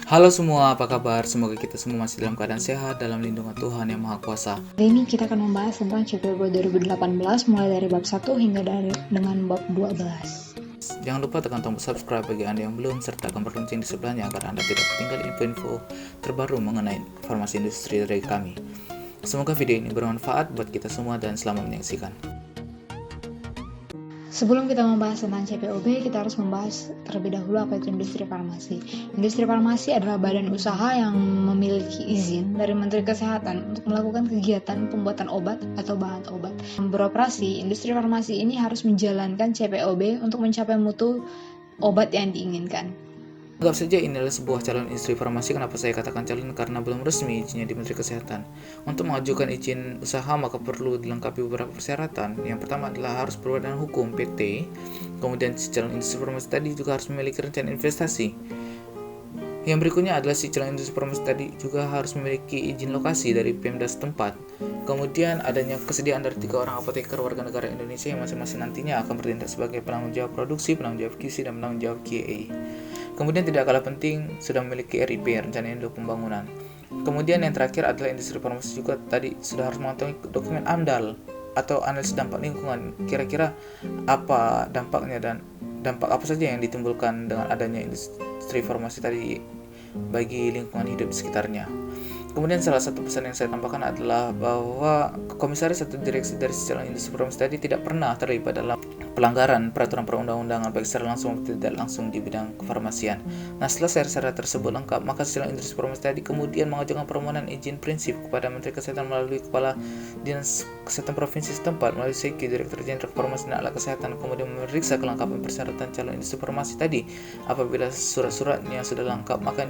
Halo semua, apa kabar? Semoga kita semua masih dalam keadaan sehat dalam lindungan Tuhan Yang Maha Kuasa. Hari ini kita akan membahas tentang CPOB 2018 mulai dari bab 1 hingga dengan bab 12. Jangan lupa tekan tombol subscribe bagi Anda yang belum, serta gambar lonceng di sebelahnya agar Anda tidak ketinggalan info-info terbaru mengenai informasi industri dari kami. Semoga video ini bermanfaat buat kita semua dan selamat menyaksikan. Sebelum kita membahas tentang CPOB, kita harus membahas terlebih dahulu apa itu industri farmasi. Industri farmasi adalah badan usaha yang memiliki izin dari Menteri Kesehatan untuk melakukan kegiatan pembuatan obat atau bahan obat. Beroperasi, industri farmasi ini harus menjalankan CPOB untuk mencapai mutu obat yang diinginkan. Anggap saja ini adalah sebuah calon industri farmasi. Kenapa saya katakan calon? Karena belum resmi izinnya di Menteri Kesehatan. Untuk mengajukan izin usaha maka perlu dilengkapi beberapa persyaratan. Yang pertama adalah harus berbadan hukum PT. Kemudian si calon industri farmasi tadi juga harus memiliki rencana investasi. Yang berikutnya adalah si calon industri farmasi tadi juga harus memiliki izin lokasi dari Pemda setempat. Kemudian adanya kesediaan dari 3 orang apoteker warga negara Indonesia yang masing-masing nantinya akan bertindak sebagai penanggung jawab produksi, penanggung jawab QC, dan penanggung jawab QA. Kemudian tidak kalah penting sudah memiliki RIP, rencana induk pembangunan. Kemudian yang terakhir adalah industri farmasi juga tadi sudah harus mengantongi dokumen AMDAL atau analisis dampak lingkungan. Kira-kira apa dampaknya dan dampak apa saja yang ditimbulkan dengan adanya industri farmasi tadi bagi lingkungan hidup di sekitarnya. Kemudian salah satu pesan yang saya tambahkan adalah bahwa komisaris atau direksi dari calon industri farmasi tadi tidak pernah terlibat dalam pelanggaran peraturan perundang-undangan baik secara langsung maupun tidak langsung di bidang kefarmasian. Nah, setelah syarat-syarat tersebut lengkap, maka calon industri farmasi tadi kemudian mengajukan permohonan izin prinsip kepada Menteri Kesehatan melalui Kepala Dinas Kesehatan Provinsi setempat melalui SEKI, Direktur Jenderal Farmasi dan Alat Kesehatan, kemudian memeriksa kelengkapan persyaratan calon industri farmasi tadi. Apabila surat-suratnya sudah lengkap, maka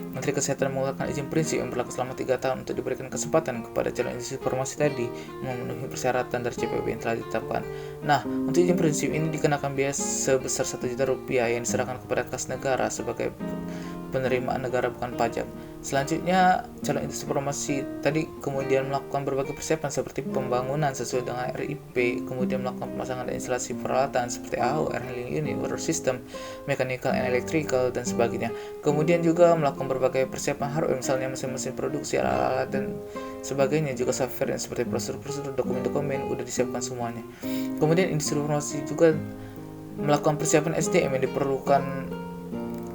Menteri Kesehatan mengeluarkan izin prinsip yang berlaku selama 3 tahun untuk diberikan kesempatan kepada calon industri farmasi tadi memenuhi persyaratan dari CPOB yang telah ditetapkan. Nah, untuk izin prinsip ini dikenakan biaya sebesar Rp1 juta yang diserahkan kepada kas negara sebagai penerimaan negara bukan pajak. Selanjutnya, calon industri farmasi tadi kemudian melakukan berbagai persiapan seperti pembangunan sesuai dengan RIP, kemudian melakukan pemasangan dan instalasi peralatan seperti AHU, air handling unit, water system, mechanical and electrical, dan sebagainya. Kemudian juga melakukan berbagai persiapan hardware, misalnya mesin-mesin produksi, alat-alat, dan sebagainya, juga software seperti prosedur-prosedur, dokumen-dokumen udah disiapkan semuanya. Kemudian industri farmasi juga melakukan persiapan SDM yang diperlukan,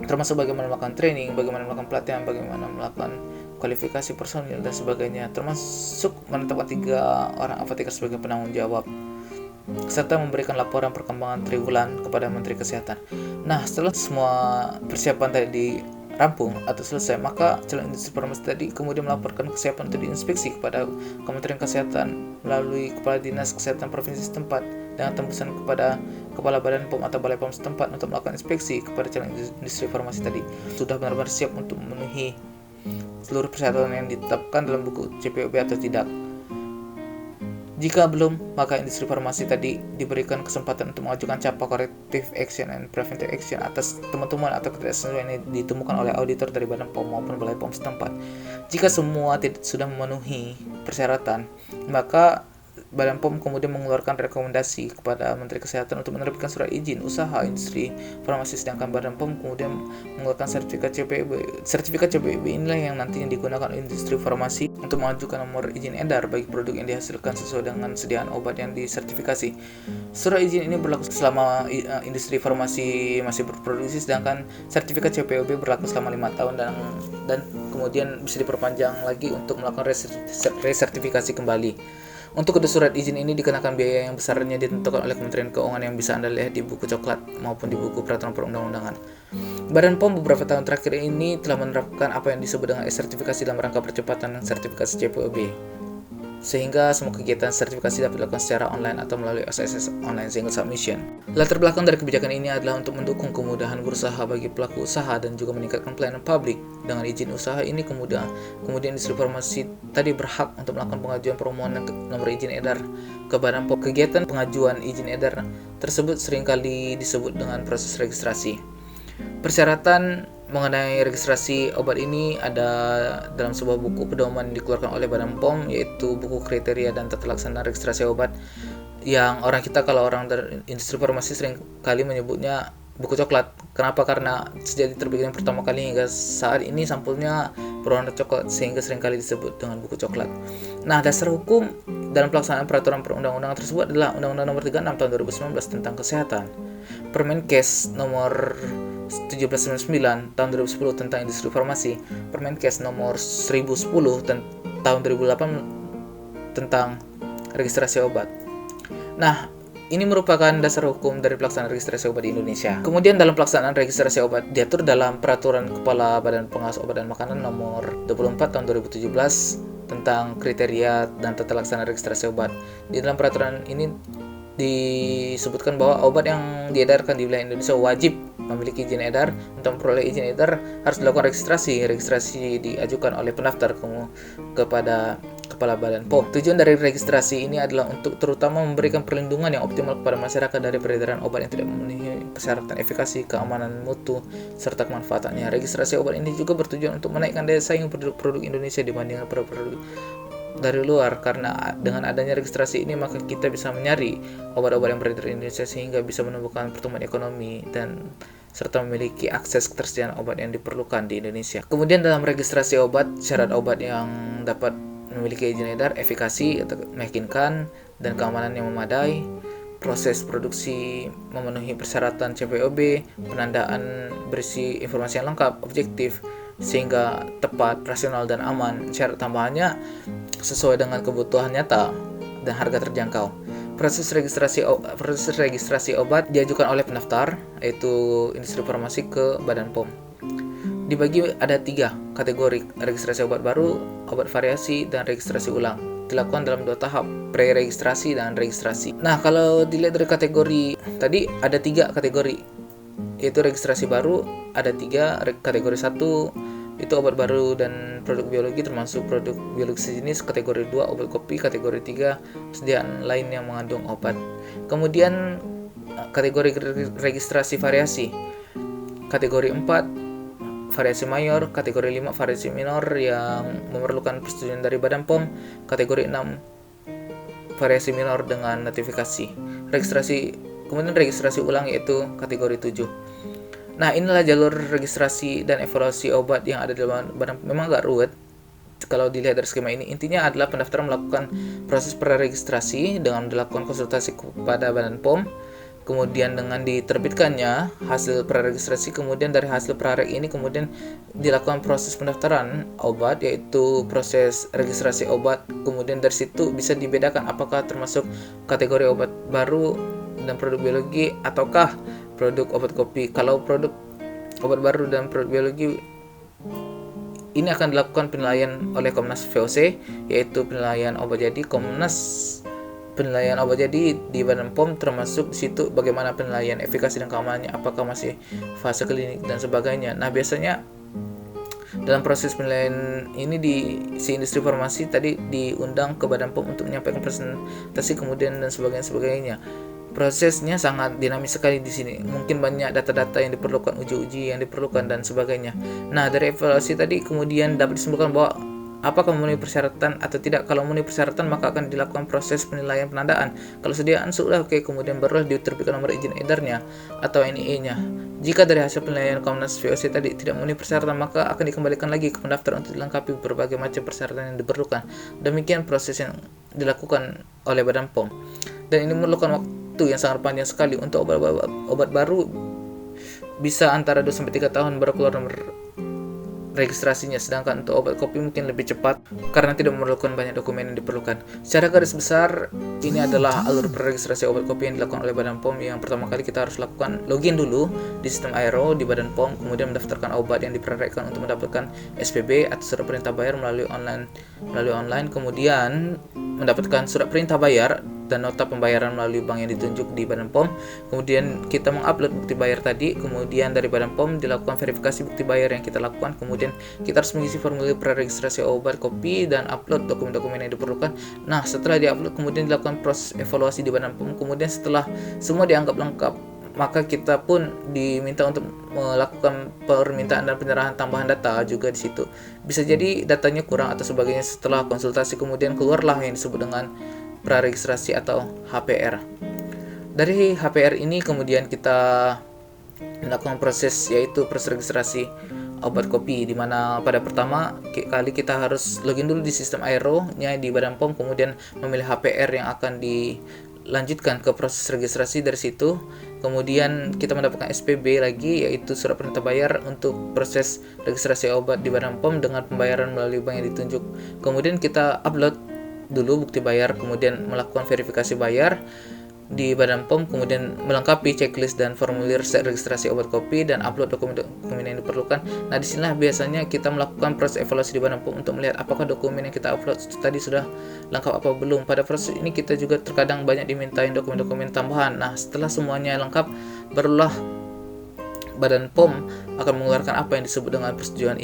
termasuk bagaimana melakukan training, bagaimana melakukan pelatihan, bagaimana melakukan kualifikasi personil dan sebagainya, termasuk menetapkan 3 orang apoteker sebagai penanggung jawab serta memberikan laporan perkembangan triwulan kepada Menteri Kesehatan. Nah, setelah semua persiapan tadi rampung atau selesai, maka calon industri farmasi tadi kemudian melaporkan kesiapan untuk diinspeksi kepada Kementerian Kesehatan melalui Kepala Dinas Kesehatan Provinsi setempat dengan tembusan kepada Kepala Badan POM atau Balai POM setempat untuk melakukan inspeksi kepada calon industri farmasi tadi sudah benar-benar siap untuk memenuhi seluruh persyaratan yang ditetapkan dalam buku CPOB atau tidak. Jika belum, maka industri farmasi tadi diberikan kesempatan untuk mengajukan CAPA corrective action and preventive action atas temuan-temuan atau ketidaksesuaian yang ditemukan oleh auditor dari Badan POM maupun Balai POM setempat. Jika semua sudah memenuhi persyaratan, maka Badan POM kemudian mengeluarkan rekomendasi kepada Menteri Kesehatan untuk menerbitkan surat izin usaha industri farmasi, sedangkan Badan POM kemudian mengeluarkan sertifikat CPOB. Sertifikat CPOB inilah yang nantinya digunakan oleh industri farmasi untuk mengajukan nomor izin edar bagi produk yang dihasilkan sesuai dengan sediaan obat yang disertifikasi. Surat izin ini berlaku selama industri farmasi masih berproduksi, sedangkan sertifikat CPOB berlaku selama 5 tahun dan kemudian bisa diperpanjang lagi untuk melakukan resertifikasi kembali. Untuk kedua surat izin ini dikenakan biaya yang besarnya ditentukan oleh Kementerian Keuangan yang bisa Anda lihat di buku coklat maupun di buku peraturan perundang-undangan. Badan POM beberapa tahun terakhir ini telah menerapkan apa yang disebut dengan sertifikasi dalam rangka percepatan sertifikasi CPOB, sehingga semua kegiatan sertifikasi dapat dilakukan secara online atau melalui SSS Online Single Submission. Latar belakang dari kebijakan ini adalah untuk mendukung kemudahan berusaha bagi pelaku usaha dan juga meningkatkan pelayanan publik. Dengan izin usaha ini kemudian industri farmasi tadi berhak untuk melakukan pengajuan permohonan nomor izin edar ke Badan POM. Kegiatan pengajuan izin edar tersebut seringkali disebut dengan proses registrasi. Persyaratan mengenai registrasi obat ini ada dalam sebuah buku pedoman yang dikeluarkan oleh Badan POM, yaitu buku kriteria dan tata laksana registrasi obat, yang kalau orang dari industri farmasi sering kali menyebutnya buku coklat. Kenapa? Karena sejak diterbitkan pertama kali hingga saat ini sampulnya berwarna coklat sehingga seringkali disebut dengan buku coklat. Nah, dasar hukum dalam pelaksanaan peraturan perundang-undangan tersebut adalah Undang-Undang Nomor 36 Tahun 2019 tentang Kesehatan, Permenkes Nomor 1799 Tahun 2010 tentang Industri Farmasi, Permenkes Nomor 1010 Tahun 2008 tentang registrasi obat. Nah, ini merupakan dasar hukum dari pelaksanaan registrasi obat di Indonesia. Kemudian dalam pelaksanaan registrasi obat diatur dalam Peraturan Kepala Badan Pengawas Obat dan Makanan Nomor 24 Tahun 2017 tentang kriteria dan tata laksana registrasi obat. Di dalam peraturan ini disebutkan bahwa obat yang diedarkan di wilayah Indonesia wajib memiliki izin edar. Untuk memperoleh izin edar harus dilakukan registrasi. Registrasi diajukan oleh pendaftar kepada Kepala Badan POM. Tujuan dari registrasi ini adalah untuk terutama memberikan perlindungan yang optimal kepada masyarakat dari peredaran obat yang tidak memenuhi persyaratan efikasi, keamanan mutu, serta kemanfaatannya. Registrasi obat ini juga bertujuan untuk menaikkan daya saing produk-produk Indonesia dibandingkan produk dari luar. Karena dengan adanya registrasi ini maka kita bisa mencari obat-obat yang beredar di Indonesia sehingga bisa menumbuhkan pertumbuhan ekonomi dan serta memiliki akses ketersediaan obat yang diperlukan di Indonesia. Kemudian dalam registrasi obat, syarat obat yang dapat memiliki izin edar, efikasi atau meyakinkan, dan keamanan yang memadai, proses produksi memenuhi persyaratan CPOB, penandaan berisi informasi yang lengkap, objektif, sehingga tepat, rasional, dan aman. Syarat tambahannya sesuai dengan kebutuhan nyata dan harga terjangkau. Proses registrasi obat diajukan oleh pendaftar, yaitu industri farmasi, ke Badan POM. Dibagi ada 3 kategori: registrasi obat baru, obat variasi, dan registrasi ulang. Dilakukan dalam 2 tahap, pre-registrasi dan registrasi. Nah, kalau dilihat dari kategori tadi ada 3 kategori, yaitu registrasi baru ada 3 kategori. 1 itu obat baru dan produk biologi termasuk produk biologi sejenis. Kategori 2 obat kopi. Kategori 3 persediaan lain yang mengandung obat. Kemudian kategori registrasi variasi. Kategori 4 variasi mayor, kategori 5 variasi minor yang memerlukan persetujuan dari Badan POM, kategori 6 variasi minor dengan notifikasi. Kemudian registrasi ulang yaitu kategori 7. Nah, inilah jalur registrasi dan evaluasi obat yang ada di dalam Badan POM. Memang agak ruwet kalau dilihat dari skema ini. Intinya adalah pendaftar melakukan proses praregistrasi dengan melakukan konsultasi kepada Badan POM. Kemudian dengan diterbitkannya hasil praregistrasi, kemudian dari hasil prareg ini kemudian dilakukan proses pendaftaran obat, yaitu proses registrasi obat. Kemudian dari situ bisa dibedakan apakah termasuk kategori obat baru dan produk biologi ataukah produk obat kopi. Kalau produk obat baru dan produk biologi ini akan dilakukan penilaian oleh Komnas VOC, yaitu penilaian obat jadi. Penilaian obat jadi di Badan POM termasuk di situ bagaimana penilaian efikasi dan keamanannya, apakah masih fase klinik dan sebagainya. Nah, biasanya dalam proses penilaian ini si industri farmasi tadi diundang ke Badan POM untuk menyampaikan presentasi kemudian dan sebagainya. Prosesnya sangat dinamis sekali di sini. Mungkin banyak data-data yang diperlukan, uji-uji yang diperlukan dan sebagainya. Nah, dari evaluasi tadi kemudian dapat disimpulkan bahwa apakah memenuhi persyaratan atau tidak. Kalau memenuhi persyaratan maka akan dilakukan proses penilaian penandaan. Kalau sediaan sudah oke, kemudian barulah diterbitkan nomor izin edarnya atau NIE-nya. Jika dari hasil penilaian Komnas VOC tadi tidak memenuhi persyaratan maka akan dikembalikan lagi ke pendaftar untuk dilengkapi berbagai macam persyaratan yang diperlukan. Demikian proses yang dilakukan oleh Badan POM. Dan ini memerlukan waktu yang sangat panjang sekali. Untuk obat baru bisa antara 2-3 tahun baru keluar nomor registrasinya, sedangkan untuk obat kopi mungkin lebih cepat karena tidak memerlukan banyak dokumen yang diperlukan. Secara garis besar ini adalah alur preregistrasi obat kopi yang dilakukan oleh Badan POM. Yang pertama kali kita harus lakukan login dulu di sistem Aero di Badan POM, kemudian mendaftarkan obat yang dipreregkan untuk mendapatkan SPB atau surat perintah bayar melalui online, kemudian mendapatkan surat perintah bayar dan nota pembayaran melalui bank yang ditunjuk di Badan POM. Kemudian kita mengupload bukti bayar tadi, kemudian dari Badan POM dilakukan verifikasi bukti bayar yang kita lakukan. Kemudian kita harus mengisi formulir praregistrasi obat kopi dan upload dokumen-dokumen yang diperlukan. Nah, setelah diupload kemudian dilakukan proses evaluasi di Badan POM. Kemudian setelah semua dianggap lengkap, maka kita pun diminta untuk melakukan permintaan dan penyerahan tambahan data juga di situ. Bisa jadi datanya kurang atau sebagainya. Setelah konsultasi kemudian keluarlah yang disebut dengan praregistrasi atau HPR. Dari HPR ini kemudian kita melakukan proses, yaitu proses registrasi obat kopi, di mana pada pertama kali kita harus login dulu di sistem Aero-nya di Badan POM, kemudian memilih HPR yang akan dilanjutkan ke proses registrasi. Dari situ kemudian kita mendapatkan SPB lagi, yaitu surat perintah bayar untuk proses registrasi obat di Badan POM dengan pembayaran melalui bank yang ditunjuk. Kemudian kita upload dulu bukti bayar, kemudian melakukan verifikasi bayar di Badan POM, kemudian melengkapi checklist dan formulir registrasi obat kopi dan upload dokumen-dokumen yang diperlukan. Nah, disinilah biasanya kita melakukan proses evaluasi di Badan POM untuk melihat apakah dokumen yang kita upload tadi sudah lengkap apa belum. Pada proses ini kita juga terkadang banyak dimintain dokumen-dokumen tambahan. Nah, setelah semuanya lengkap, barulah Badan POM akan mengeluarkan apa yang disebut dengan persetujuan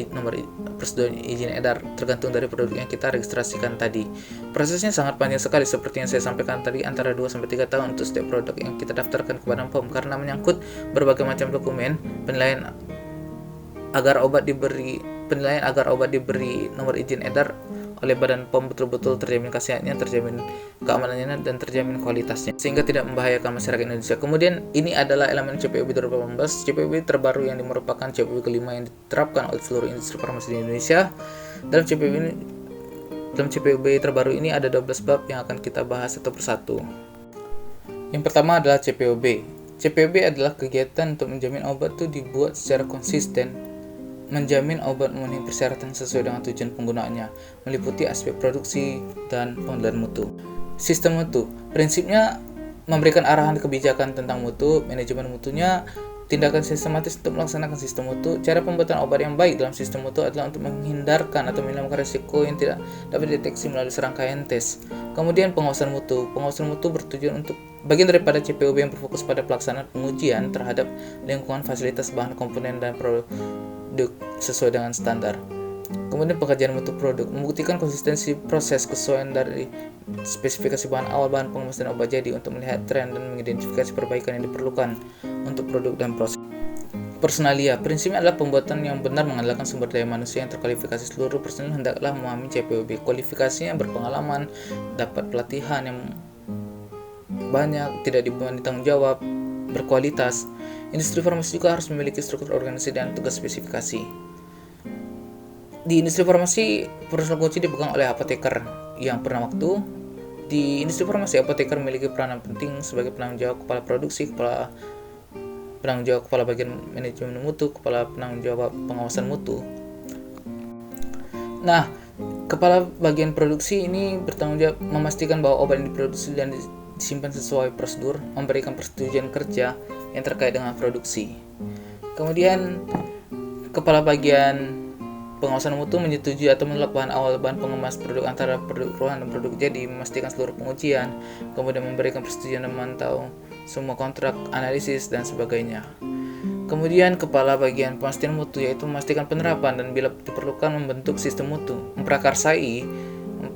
izin edar, tergantung dari produk yang kita registrasikan tadi. Prosesnya sangat panjang sekali, seperti yang saya sampaikan tadi, antara 2-3 tahun untuk setiap produk yang kita daftarkan ke Badan POM, karena menyangkut berbagai macam dokumen penilaian agar obat diberi nomor izin edar oleh Badan POM betul-betul terjamin khasiatnya, terjamin keamanannya, dan terjamin kualitasnya, sehingga tidak membahayakan masyarakat Indonesia. Kemudian ini adalah elemen CPOB 2018, CPOB terbaru yang merupakan CPOB kelima yang diterapkan oleh seluruh industri farmasi di Indonesia. Dalam CPOB terbaru ini ada 12 bab yang akan kita bahas satu persatu. Yang pertama adalah CPOB. CPOB adalah kegiatan untuk menjamin obat itu dibuat secara konsisten, menjamin obat memenuhi persyaratan sesuai dengan tujuan penggunaannya, meliputi aspek produksi dan pengendalian mutu. Sistem mutu, prinsipnya memberikan arahan kebijakan tentang mutu, manajemen mutunya, tindakan sistematis untuk melaksanakan sistem mutu. Cara pembuatan obat yang baik dalam sistem mutu adalah untuk menghindarkan atau menghilangkan risiko yang tidak dapat dideteksi melalui serangkaian tes. Kemudian pengawasan mutu. Pengawasan mutu bertujuan untuk bagian daripada CPOB yang berfokus pada pelaksanaan pengujian terhadap lingkungan, fasilitas, bahan, komponen, dan produk sesuai dengan standar. Kemudian pengkajian mutu produk, membuktikan konsistensi proses kesesuaian dari spesifikasi bahan awal, bahan pengemas, dan obat jadi untuk melihat tren dan mengidentifikasi perbaikan yang diperlukan untuk produk dan proses. Personalia, prinsipnya adalah pembuatan yang benar mengandalkan sumber daya manusia yang terkualifikasi. Seluruh personil hendaklah memahami CPOB. Kualifikasinya berpengalaman, dapat pelatihan yang banyak, tidak dibebani tanggung jawab, berkualitas. Industri farmasi juga harus memiliki struktur organisasi dan tugas spesifikasi. Di industri farmasi, personel kunci dipegang oleh apoteker yang pernah waktu. Di industri farmasi, apoteker memiliki peranan penting sebagai penanggung jawab kepala produksi, penanggung jawab kepala bagian manajemen mutu, kepala penanggung jawab pengawasan mutu. Nah, kepala bagian produksi ini bertanggung jawab memastikan bahwa obat yang diproduksi dan disimpan sesuai prosedur, memberikan persetujuan kerja yang terkait dengan produksi. Kemudian kepala bagian pengawasan mutu menyetujui atau menolak bahan awal, bahan pengemas produk antara produk ruangan dan produk jadi, memastikan seluruh pengujian, kemudian memberikan persetujuan dan memantau semua kontrak, analisis, dan sebagainya. Kemudian kepala bagian pemastian mutu, yaitu memastikan penerapan dan bila diperlukan membentuk sistem mutu, memprakarsai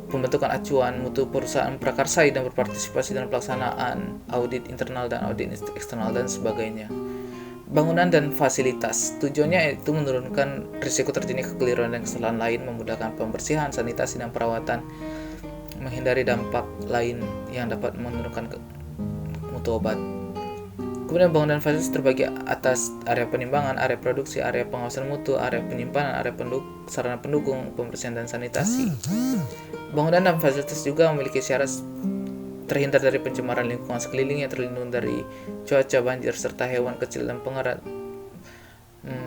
pembentukan acuan mutu perusahaan, memprakarsai dan berpartisipasi dalam pelaksanaan audit internal dan audit eksternal dan sebagainya. Bangunan dan fasilitas, tujuannya yaitu menurunkan risiko terjadinya kekeliruan dan kesalahan lain, memudahkan pembersihan, sanitasi, dan perawatan, menghindari dampak lain yang dapat menurunkan mutu obat. Kemudian bangunan fasilitas terbagi atas area penimbangan, area produksi, area pengawasan mutu, area penyimpanan, area sarana pendukung, pembersihan, dan sanitasi. Bangunan dan fasilitas juga memiliki syarat terhindar dari pencemaran lingkungan sekelilingnya, terlindung dari cuaca, banjir, serta hewan kecil dan pengerat,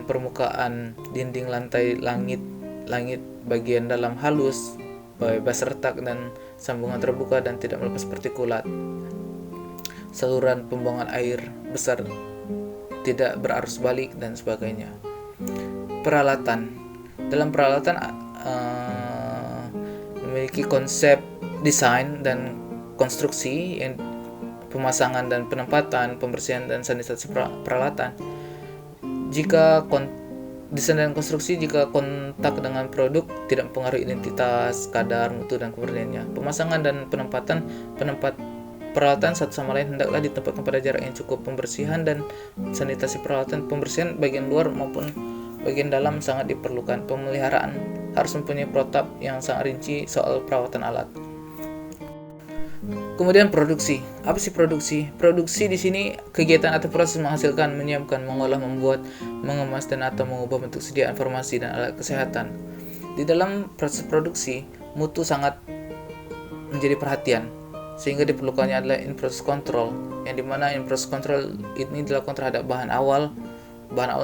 permukaan, dinding, lantai, langit bagian dalam halus, bebas retak dan sambungan terbuka dan tidak melepas partikulat, saluran pembuangan air besar tidak berarus balik, dan sebagainya. Peralatan, dalam peralatan memiliki konsep desain dan konstruksi, yang pemasangan dan penempatan, pembersihan dan sanitasi peralatan. Jika desain dan konstruksi, jika kontak dengan produk tidak mempengaruhi identitas, kadar, mutu, dan kebersihannya. Pemasangan dan penempat peralatan satu sama lain hendaklah ditempatkan pada jarak yang cukup. Pembersihan dan sanitasi peralatan, pembersihan bagian luar maupun bagian dalam sangat diperlukan. Pemeliharaan harus mempunyai protap yang sangat rinci soal perawatan alat. Kemudian produksi. Apa sih produksi? Produksi di sini kegiatan atau proses menghasilkan, menyiapkan, mengolah, membuat, mengemas dan atau mengubah bentuk sediaan farmasi dan alat kesehatan. Di dalam proses produksi, mutu sangat menjadi perhatian, sehingga diperlukannya adalah in-process control, yang dimana in-process control ini dilakukan terhadap bahan awal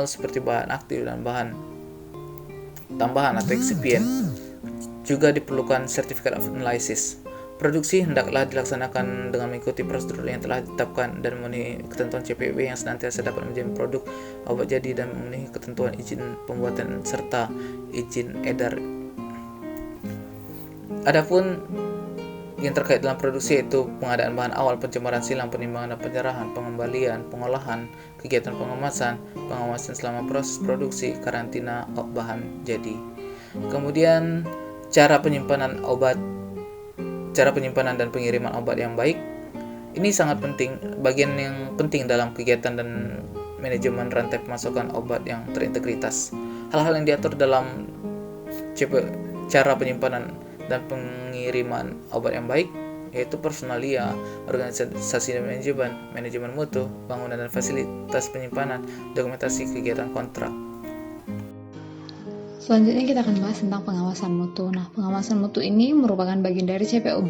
seperti bahan aktif dan bahan tambahan atau excipient. Juga diperlukan certificate of analysis. Produksi hendaklah dilaksanakan dengan mengikuti prosedur yang telah ditetapkan dan memenuhi ketentuan CPOB yang senantiasa dapat menjamin produk obat jadi dan memenuhi ketentuan izin pembuatan serta izin edar. Adapun yang terkait dalam produksi yaitu pengadaan bahan awal, pencemaran silang, penimbangan dan penyerahan, pengembalian, pengolahan, kegiatan pengemasan, pengawasan selama proses produksi, karantina bahan jadi. Kemudian cara penyimpanan dan pengiriman obat yang baik. Ini sangat penting, bagian yang penting dalam kegiatan dan manajemen rantai pemasukan obat yang terintegritas. Hal-hal yang diatur dalam cara penyimpanan dan pengiriman obat yang baik yaitu personalia, organisasi dan manajemen mutu, bangunan dan fasilitas penyimpanan, dokumentasi kegiatan kontrak. Selanjutnya kita akan bahas tentang pengawasan mutu. Nah, pengawasan mutu ini merupakan bagian dari CPOB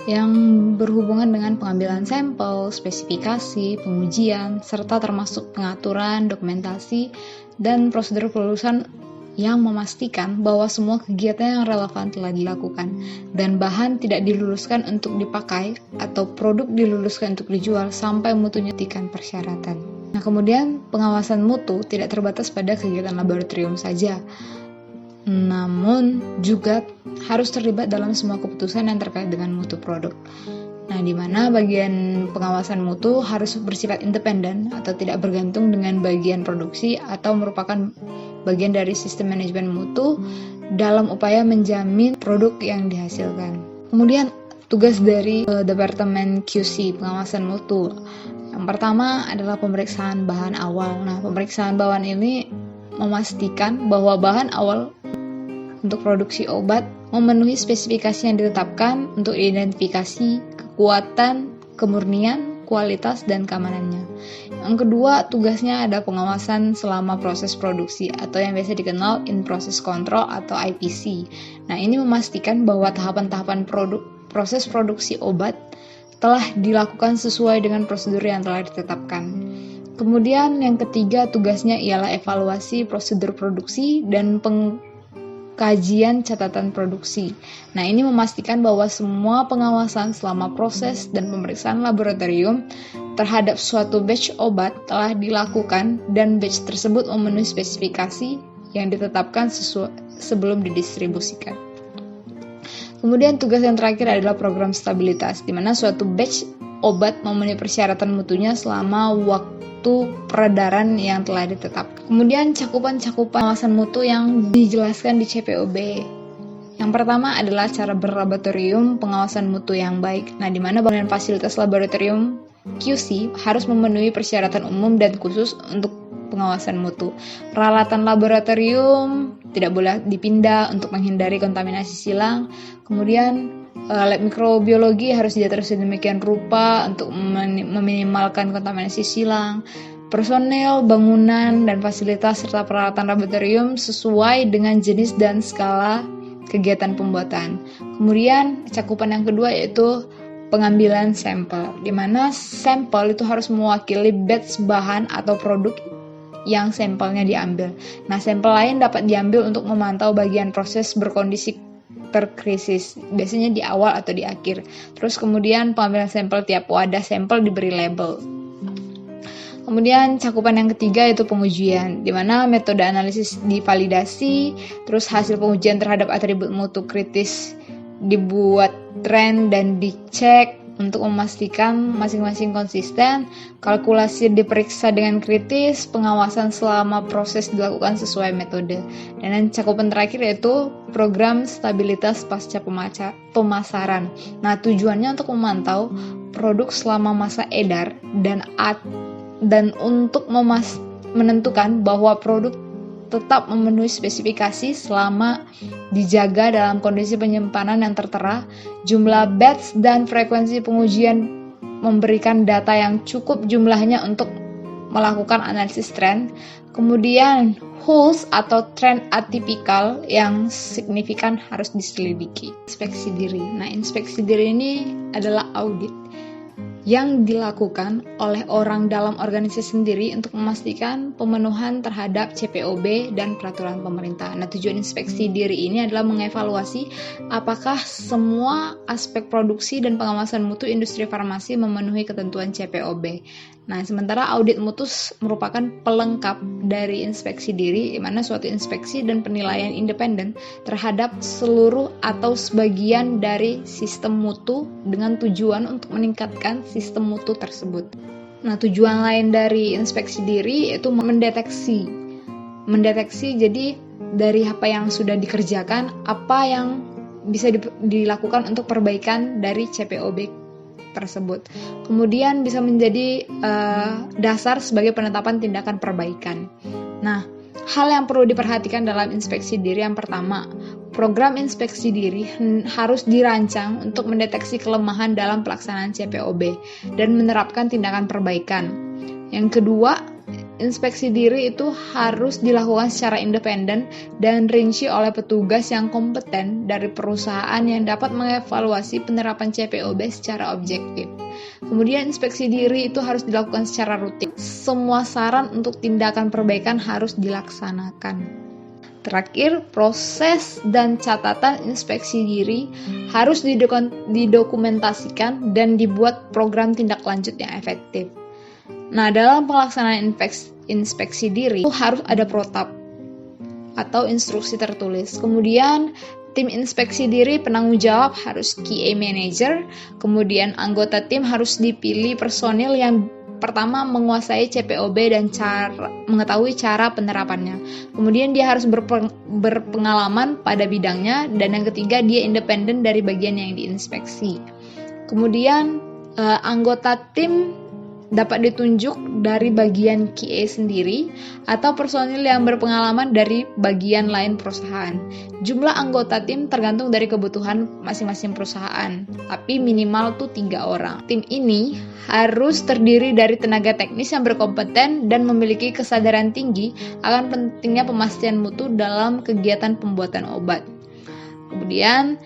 yang berhubungan dengan pengambilan sampel, spesifikasi, pengujian, serta termasuk pengaturan, dokumentasi, dan prosedur kelulusan yang memastikan bahwa semua kegiatan yang relevan telah dilakukan dan bahan tidak diluluskan untuk dipakai atau produk diluluskan untuk dijual sampai mutunya dibuktikan persyaratan. Nah, kemudian pengawasan mutu tidak terbatas pada kegiatan laboratorium saja, namun juga harus terlibat dalam semua keputusan yang terkait dengan mutu produk. Nah, di mana bagian pengawasan mutu harus bersifat independen atau tidak bergantung dengan bagian produksi atau merupakan bagian dari sistem manajemen mutu dalam upaya menjamin produk yang dihasilkan. Kemudian tugas dari Departemen QC pengawasan mutu. Yang pertama adalah pemeriksaan bahan awal. Nah, pemeriksaan bahan ini memastikan bahwa bahan awal untuk produksi obat memenuhi spesifikasi yang ditetapkan untuk identifikasi, kekuatan, kemurnian, kualitas, dan keamanannya. Yang kedua, tugasnya ada pengawasan selama proses produksi atau yang biasa dikenal in-process control atau IPC. Nah, ini memastikan bahwa tahapan-tahapan proses produksi obat telah dilakukan sesuai dengan prosedur yang telah ditetapkan. Kemudian yang ketiga, tugasnya ialah evaluasi prosedur produksi dan kajian catatan produksi. Nah, ini memastikan bahwa semua pengawasan selama proses dan pemeriksaan laboratorium terhadap suatu batch obat telah dilakukan dan batch tersebut memenuhi spesifikasi yang ditetapkan sebelum didistribusikan. Kemudian tugas yang terakhir adalah program stabilitas, di mana suatu batch obat memenuhi persyaratan mutunya selama waktu peredaran yang telah ditetapkan. Kemudian cakupan-cakupan pengawasan mutu yang dijelaskan di CPOB. Yang pertama adalah cara berlaboratorium pengawasan mutu yang baik. Nah, di mana bangunan fasilitas laboratorium QC harus memenuhi persyaratan umum dan khusus untuk pengawasan mutu. Peralatan laboratorium tidak boleh dipindah untuk menghindari kontaminasi silang. Kemudian lab mikrobiologi harus diatur sedemikian rupa untuk meminimalkan kontaminasi silang. Personel, bangunan, dan fasilitas serta peralatan laboratorium sesuai dengan jenis dan skala kegiatan pembuatan. Kemudian cakupan yang kedua yaitu pengambilan sampel, di mana sampel itu harus mewakili batch bahan atau produk yang sampelnya diambil. Nah, sampel lain dapat diambil untuk memantau bagian proses berkondisi terkrisis, biasanya di awal atau di akhir. Terus kemudian pengambilan sampel tiap wadah sampel diberi label. Kemudian cakupan yang ketiga yaitu pengujian, di mana metode analisis divalidasi, terus hasil pengujian terhadap atribut mutu kritis dibuat tren dan dicek untuk memastikan masing-masing konsisten, kalkulasi diperiksa dengan kritis, pengawasan selama proses dilakukan sesuai metode. Dan yang cakupan terakhir yaitu program stabilitas pasca pemasaran. Nah, tujuannya untuk memantau produk selama masa edar dan untuk menentukan bahwa produk tetap memenuhi spesifikasi selama dijaga dalam kondisi penyimpanan yang tertera, jumlah batch dan frekuensi pengujian memberikan data yang cukup jumlahnya untuk melakukan analisis tren, kemudian holes atau tren atipikal yang signifikan harus diselidiki. Inspeksi diri. Nah, inspeksi diri ini adalah audit yang dilakukan oleh orang dalam organisasi sendiri untuk memastikan pemenuhan terhadap CPOB dan peraturan pemerintah. Nah, tujuan inspeksi diri ini adalah mengevaluasi apakah semua aspek produksi dan pengawasan mutu industri farmasi memenuhi ketentuan CPOB. Nah, sementara audit mutu merupakan pelengkap dari inspeksi diri, di mana suatu inspeksi dan penilaian independen terhadap seluruh atau sebagian dari sistem mutu dengan tujuan untuk meningkatkan sistem mutu tersebut. Nah, tujuan lain dari inspeksi diri yaitu mendeteksi. Jadi dari apa yang sudah dikerjakan, apa yang bisa dilakukan untuk perbaikan dari CPOB tersebut. Kemudian bisa menjadi dasar sebagai penetapan tindakan perbaikan. Nah, hal yang perlu diperhatikan dalam inspeksi diri yang pertama, program inspeksi diri harus dirancang untuk mendeteksi kelemahan dalam pelaksanaan CPOB dan menerapkan tindakan perbaikan. Yang kedua, inspeksi diri itu harus dilakukan secara independen dan rinci oleh petugas yang kompeten dari perusahaan yang dapat mengevaluasi penerapan CPOB secara objektif. Kemudian inspeksi diri itu harus dilakukan secara rutin. Semua saran untuk tindakan perbaikan harus dilaksanakan. Terakhir, proses dan catatan inspeksi diri harus didokumentasikan dan dibuat program tindak lanjut yang efektif. Nah, dalam pelaksanaan inspeksi diri itu harus ada protap atau instruksi tertulis. Kemudian tim inspeksi diri penanggung jawab harus QA manager. Kemudian anggota tim harus dipilih personil yang pertama menguasai CPOB dan mengetahui cara penerapannya. Kemudian dia harus berpengalaman pada bidangnya, dan yang ketiga dia independen dari bagian yang diinspeksi. Kemudian anggota tim dapat ditunjuk dari bagian QA sendiri atau personil yang berpengalaman dari bagian lain perusahaan. Jumlah anggota tim tergantung dari kebutuhan masing-masing perusahaan, tapi minimal tuh 3 orang. Tim ini harus terdiri dari tenaga teknis yang berkompeten dan memiliki kesadaran tinggi akan pentingnya pemastian mutu dalam kegiatan pembuatan obat. Kemudian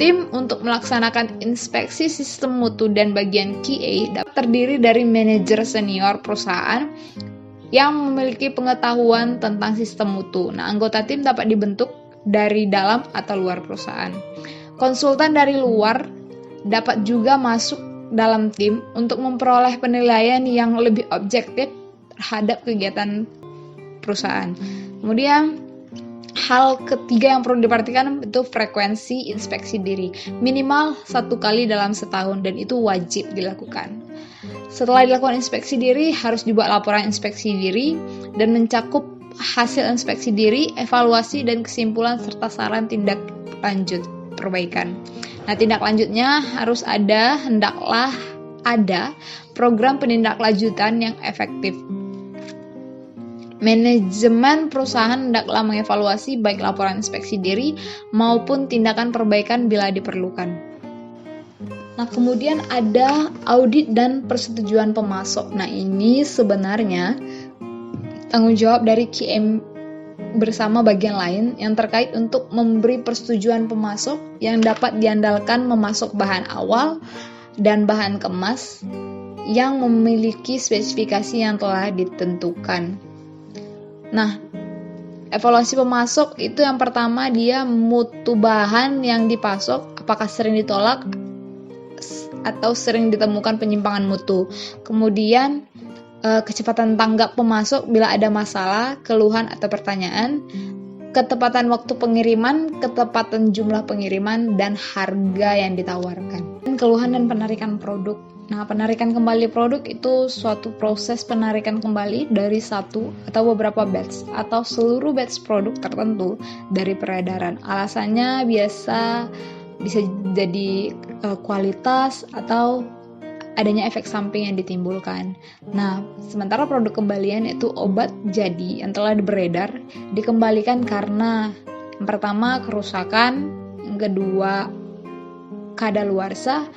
tim untuk melaksanakan inspeksi sistem mutu dan bagian QA dapat terdiri dari manajer senior perusahaan yang memiliki pengetahuan tentang sistem mutu. Nah, anggota tim dapat dibentuk dari dalam atau luar perusahaan. Konsultan dari luar dapat juga masuk dalam tim untuk memperoleh penilaian yang lebih objektif terhadap kegiatan perusahaan. Kemudian hal ketiga yang perlu diperhatikan itu frekuensi inspeksi diri. Minimal 1 kali dalam setahun, dan itu wajib dilakukan. Setelah dilakukan inspeksi diri, harus dibuat laporan inspeksi diri dan mencakup hasil inspeksi diri, evaluasi, dan kesimpulan serta saran tindak lanjut perbaikan. Nah, tindak lanjutnya hendaklah ada program penindaklanjutan yang efektif. Manajemen perusahaan hendaklah mengevaluasi baik laporan inspeksi diri maupun tindakan perbaikan bila diperlukan. Nah, kemudian ada audit dan persetujuan pemasok. Nah, ini sebenarnya tanggung jawab dari QM bersama bagian lain yang terkait untuk memberi persetujuan pemasok yang dapat diandalkan memasok bahan awal dan bahan kemas yang memiliki spesifikasi yang telah ditentukan. Nah, evaluasi pemasok itu yang pertama dia mutu bahan yang dipasok, apakah sering ditolak atau sering ditemukan penyimpangan mutu. Kemudian kecepatan tanggap pemasok bila ada masalah, keluhan atau pertanyaan, ketepatan waktu pengiriman, ketepatan jumlah pengiriman, dan harga yang ditawarkan. Dan keluhan dan penarikan produk. Nah, penarikan kembali produk itu suatu proses penarikan kembali dari satu atau beberapa batch atau seluruh batch produk tertentu dari peredaran. Alasannya bisa jadi kualitas atau adanya efek samping yang ditimbulkan. Nah, sementara produk kembalian itu obat jadi yang telah beredar dikembalikan karena yang pertama kerusakan, yang kedua kadaluarsa,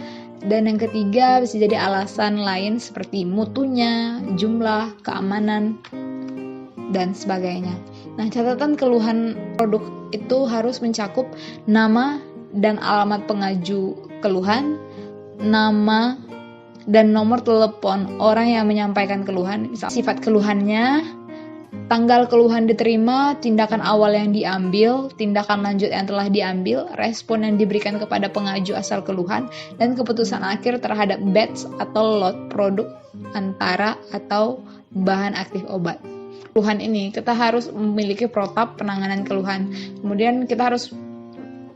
dan yang ketiga bisa jadi alasan lain seperti mutunya, jumlah, keamanan, dan sebagainya. Nah, catatan keluhan produk itu harus mencakup nama dan alamat pengaju keluhan, nama dan nomor telepon orang yang menyampaikan keluhan, sifat keluhannya, tanggal keluhan diterima, tindakan awal yang diambil, tindakan lanjut yang telah diambil, respon yang diberikan kepada pengaju asal keluhan, dan keputusan akhir terhadap batch atau lot produk antara atau bahan aktif obat. Keluhan ini kita harus memiliki protap penanganan keluhan. Kemudian kita harus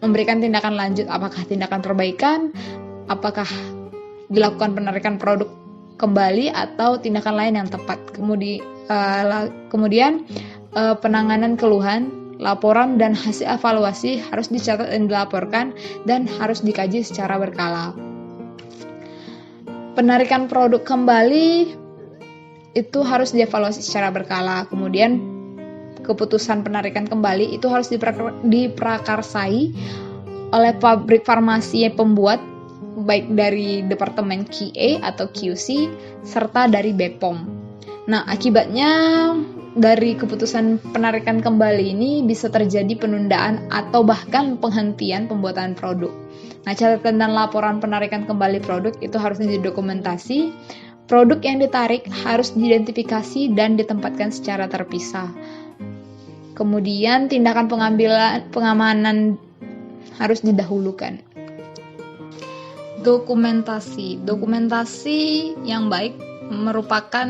memberikan tindakan lanjut, apakah tindakan perbaikan, apakah dilakukan penarikan produk kembali atau tindakan lain yang tepat. Kemudian penanganan keluhan, laporan dan hasil evaluasi harus dicatat dan dilaporkan dan harus dikaji secara berkala. Penarikan produk kembali itu harus dievaluasi secara berkala. Kemudian keputusan penarikan kembali itu harus diprakarsai oleh pabrik farmasi yang pembuat, baik dari Departemen QA atau QC serta dari BPOM. Nah, akibatnya dari keputusan penarikan kembali ini bisa terjadi penundaan atau bahkan penghentian pembuatan produk. Nah, catatan dan laporan penarikan kembali produk itu harus didokumentasi. Produk yang ditarik harus diidentifikasi dan ditempatkan secara terpisah. Kemudian tindakan pengamanan harus didahulukan. Dokumentasi yang baik merupakan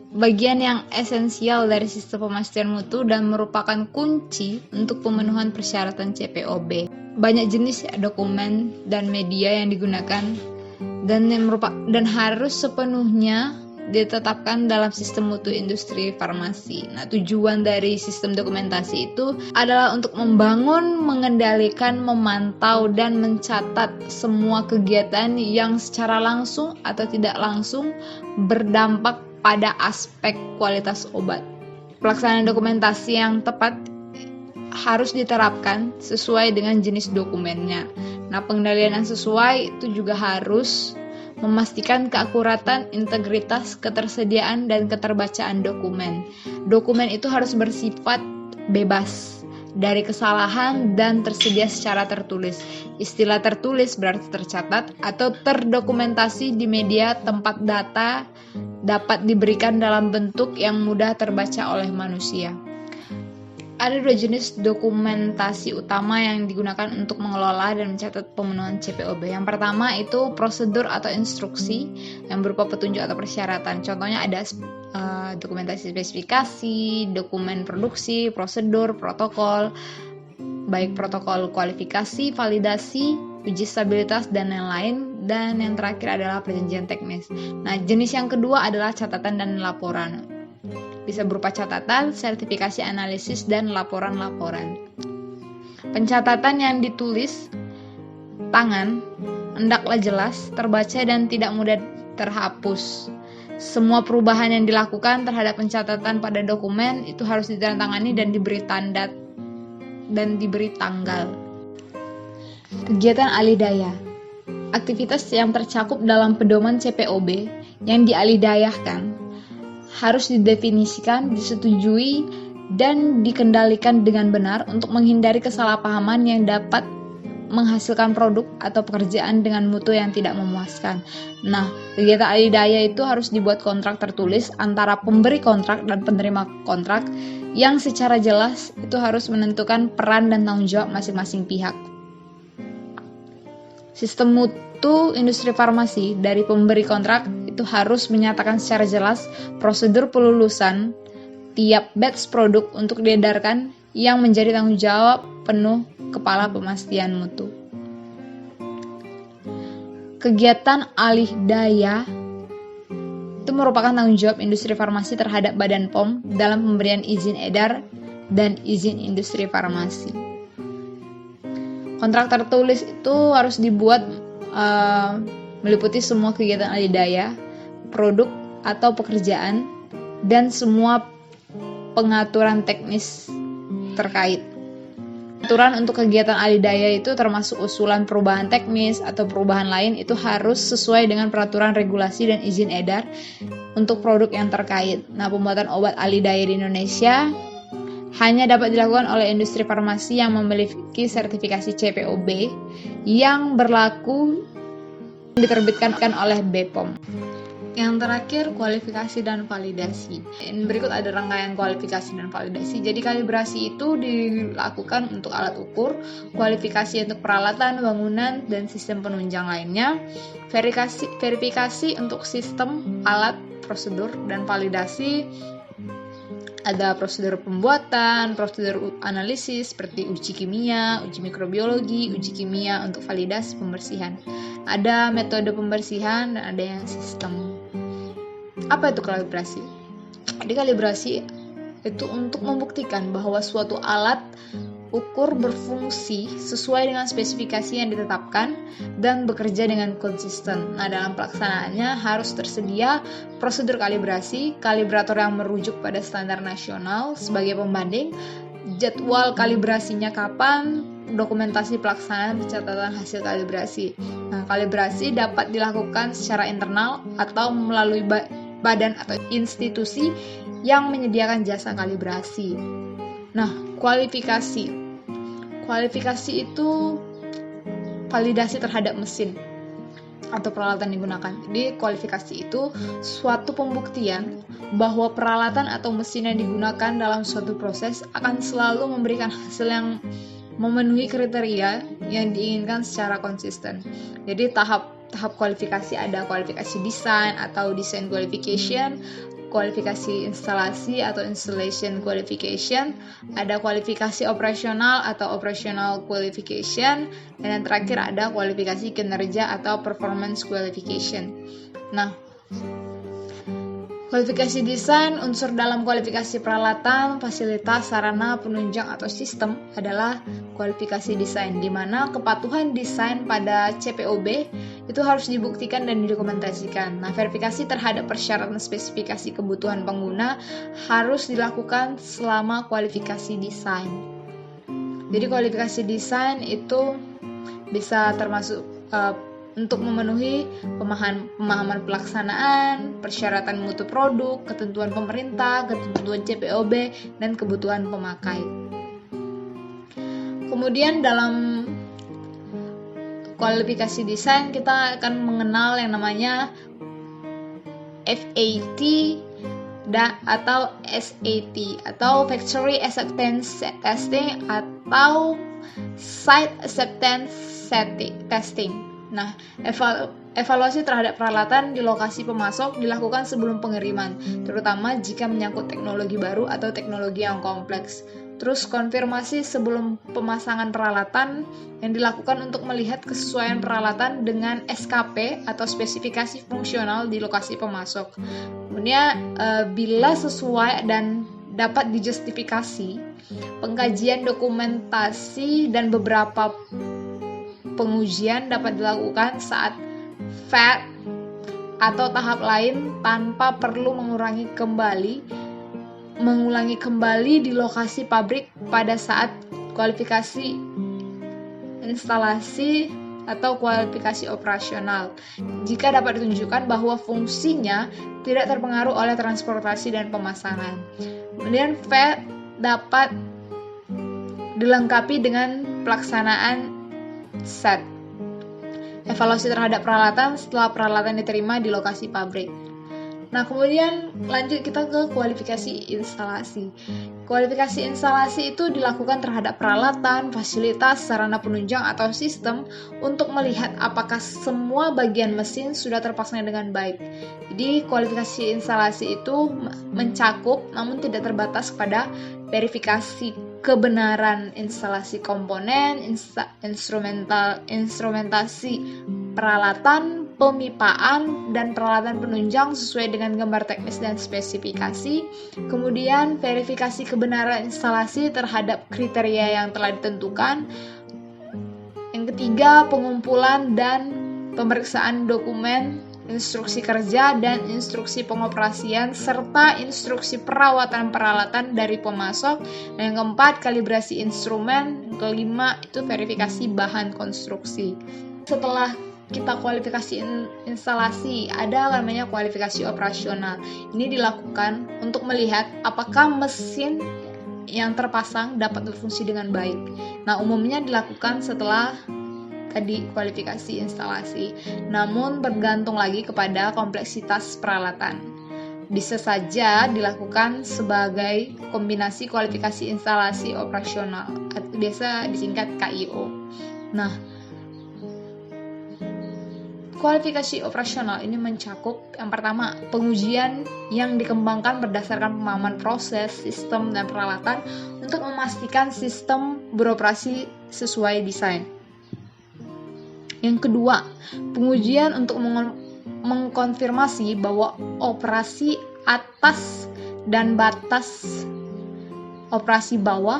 bagian yang esensial dari sistem pemastian mutu dan merupakan kunci untuk pemenuhan persyaratan CPOB. Banyak jenis dokumen dan media yang digunakan dan harus sepenuhnya ditetapkan dalam sistem mutu industri farmasi. Nah, tujuan dari sistem dokumentasi itu adalah untuk membangun, mengendalikan, memantau, dan mencatat semua kegiatan yang secara langsung atau tidak langsung berdampak pada aspek kualitas obat. Pelaksanaan dokumentasi yang tepat harus diterapkan sesuai dengan jenis dokumennya. Nah, pengendalian yang sesuai itu juga harus memastikan keakuratan, integritas, ketersediaan, dan keterbacaan dokumen. Dokumen itu harus bersifat bebas dari kesalahan dan tersedia secara tertulis. Istilah tertulis berarti tercatat atau terdokumentasi di media tempat data dapat diberikan dalam bentuk yang mudah terbaca oleh manusia. Ada dua jenis dokumentasi utama yang digunakan untuk mengelola dan mencatat pemenuhan CPOB. Yang pertama itu prosedur atau instruksi yang berupa petunjuk atau persyaratan. Contohnya ada dokumentasi spesifikasi, dokumen produksi, prosedur, protokol, baik protokol kualifikasi, validasi, uji stabilitas, dan lain-lain. Dan yang terakhir adalah perjanjian teknis. Nah, jenis yang kedua adalah catatan dan laporan. Bisa berupa catatan, sertifikasi analisis, dan laporan-laporan. Pencatatan yang ditulis tangan hendaklah jelas, terbaca, dan tidak mudah terhapus. Semua perubahan yang dilakukan terhadap pencatatan pada dokumen itu harus ditandatangani dan diberi tanda dan diberi tanggal. Kegiatan alih daya. Aktivitas yang tercakup dalam pedoman CPOB yang dialih-dayahkan harus didefinisikan, disetujui, dan dikendalikan dengan benar untuk menghindari kesalahpahaman yang dapat menghasilkan produk atau pekerjaan dengan mutu yang tidak memuaskan. Nah, kegiatan alih daya itu harus dibuat kontrak tertulis antara pemberi kontrak dan penerima kontrak yang secara jelas itu harus menentukan peran dan tanggung jawab masing-masing pihak. Sistem mutu industri farmasi dari pemberi kontrak itu harus menyatakan secara jelas prosedur pelulusan tiap batch produk untuk diedarkan yang menjadi tanggung jawab penuh kepala pemastian mutu. Kegiatan alih daya itu merupakan tanggung jawab industri farmasi terhadap Badan POM dalam pemberian izin edar dan izin industri farmasi. Kontrak tertulis itu harus dibuat meliputi semua kegiatan adidaya, produk atau pekerjaan, dan semua pengaturan teknis terkait. Aturan untuk kegiatan adidaya itu termasuk usulan perubahan teknis atau perubahan lain itu harus sesuai dengan peraturan regulasi dan izin edar untuk produk yang terkait. Nah, pembuatan obat adidaya di Indonesia hanya dapat dilakukan oleh industri farmasi yang memiliki sertifikasi CPOB yang berlaku diterbitkan oleh BPOM. Yang terakhir, kualifikasi dan validasi. Berikut ada rangkaian kualifikasi dan validasi. Jadi kalibrasi itu dilakukan untuk alat ukur, kualifikasi untuk peralatan, bangunan, dan sistem penunjang lainnya, verifikasi untuk sistem, alat, prosedur, dan validasi. Ada prosedur pembuatan, prosedur analisis seperti uji kimia, uji mikrobiologi, uji kimia untuk validasi pembersihan. Ada metode pembersihan dan ada yang sistem. Apa itu kalibrasi? Jadi kalibrasi itu untuk membuktikan bahwa suatu alat ukur berfungsi sesuai dengan spesifikasi yang ditetapkan dan bekerja dengan konsisten. Nah, dalam pelaksanaannya harus tersedia prosedur kalibrasi, kalibrator yang merujuk pada standar nasional sebagai pembanding, jadwal kalibrasinya kapan, dokumentasi pelaksanaan pencatatan hasil kalibrasi. Nah, kalibrasi dapat dilakukan secara internal atau melalui badan atau institusi yang menyediakan jasa kalibrasi. Nah, kualifikasi. Kualifikasi itu validasi terhadap mesin atau peralatan digunakan. Jadi kualifikasi itu suatu pembuktian bahwa peralatan atau mesin yang digunakan dalam suatu proses akan selalu memberikan hasil yang memenuhi kriteria yang diinginkan secara konsisten. Jadi tahap kualifikasi ada kualifikasi desain atau design qualification, kualifikasi instalasi atau installation qualification, ada kualifikasi operasional atau operational qualification, dan yang terakhir ada kualifikasi kinerja atau performance qualification. Nah, kualifikasi desain, unsur dalam kualifikasi peralatan, fasilitas, sarana, penunjang atau sistem adalah kualifikasi desain, di mana kepatuhan desain pada CPOB itu harus dibuktikan dan didokumentasikan. Nah, verifikasi terhadap persyaratan spesifikasi kebutuhan pengguna harus dilakukan selama kualifikasi desain. Jadi kualifikasi desain itu bisa termasuk untuk memenuhi pemahaman pelaksanaan, persyaratan mutu produk, ketentuan pemerintah, ketentuan CPOB, dan kebutuhan pemakai. Kemudian dalam kualifikasi desain kita akan mengenal yang namanya FAT atau SAT atau Factory Acceptance Testing atau Site Acceptance Testing. Nah, evaluasi terhadap peralatan di lokasi pemasok dilakukan sebelum pengiriman, terutama jika menyangkut teknologi baru atau teknologi yang kompleks. Terus konfirmasi sebelum pemasangan peralatan yang dilakukan untuk melihat kesesuaian peralatan dengan SKP atau spesifikasi fungsional di lokasi pemasok. Kemudian bila sesuai dan dapat dijustifikasi, pengkajian dokumentasi dan beberapa pengujian dapat dilakukan saat FAT atau tahap lain tanpa perlu mengulangi kembali di lokasi pabrik pada saat kualifikasi instalasi atau kualifikasi operasional, jika dapat ditunjukkan bahwa fungsinya tidak terpengaruh oleh transportasi dan pemasangan. Kemudian FAT dapat dilengkapi dengan pelaksanaan SAT, evaluasi terhadap peralatan setelah peralatan diterima di lokasi pabrik. Nah, kemudian lanjut kita ke kualifikasi instalasi. Kualifikasi instalasi itu dilakukan terhadap peralatan, fasilitas, sarana penunjang atau sistem untuk melihat apakah semua bagian mesin sudah terpasang dengan baik. Jadi, kualifikasi instalasi itu mencakup namun tidak terbatas pada verifikasi kebenaran instalasi komponen, instrumentasi peralatan, pemipaan, dan peralatan penunjang sesuai dengan gambar teknis dan spesifikasi. Kemudian verifikasi kebenaran instalasi terhadap kriteria yang telah ditentukan. Yang ketiga, pengumpulan dan pemeriksaan dokumen, instruksi kerja, dan instruksi pengoperasian, serta instruksi perawatan peralatan dari pemasok. Dan yang keempat, kalibrasi instrumen. Yang kelima, itu verifikasi bahan konstruksi. Setelah kita kualifikasi instalasi, ada namanya kualifikasi operasional. Ini dilakukan untuk melihat apakah mesin yang terpasang dapat berfungsi dengan baik. Nah, umumnya dilakukan setelah tadi kualifikasi instalasi, namun bergantung lagi kepada kompleksitas peralatan. Bisa saja dilakukan sebagai kombinasi kualifikasi instalasi operasional, atau biasa disingkat KIO. Nah, kualifikasi operasional ini mencakup yang pertama, pengujian yang dikembangkan berdasarkan pemahaman proses, sistem, dan peralatan untuk memastikan sistem beroperasi sesuai desain. Yang kedua, pengujian untuk mengkonfirmasi bahwa operasi atas dan batas operasi bawah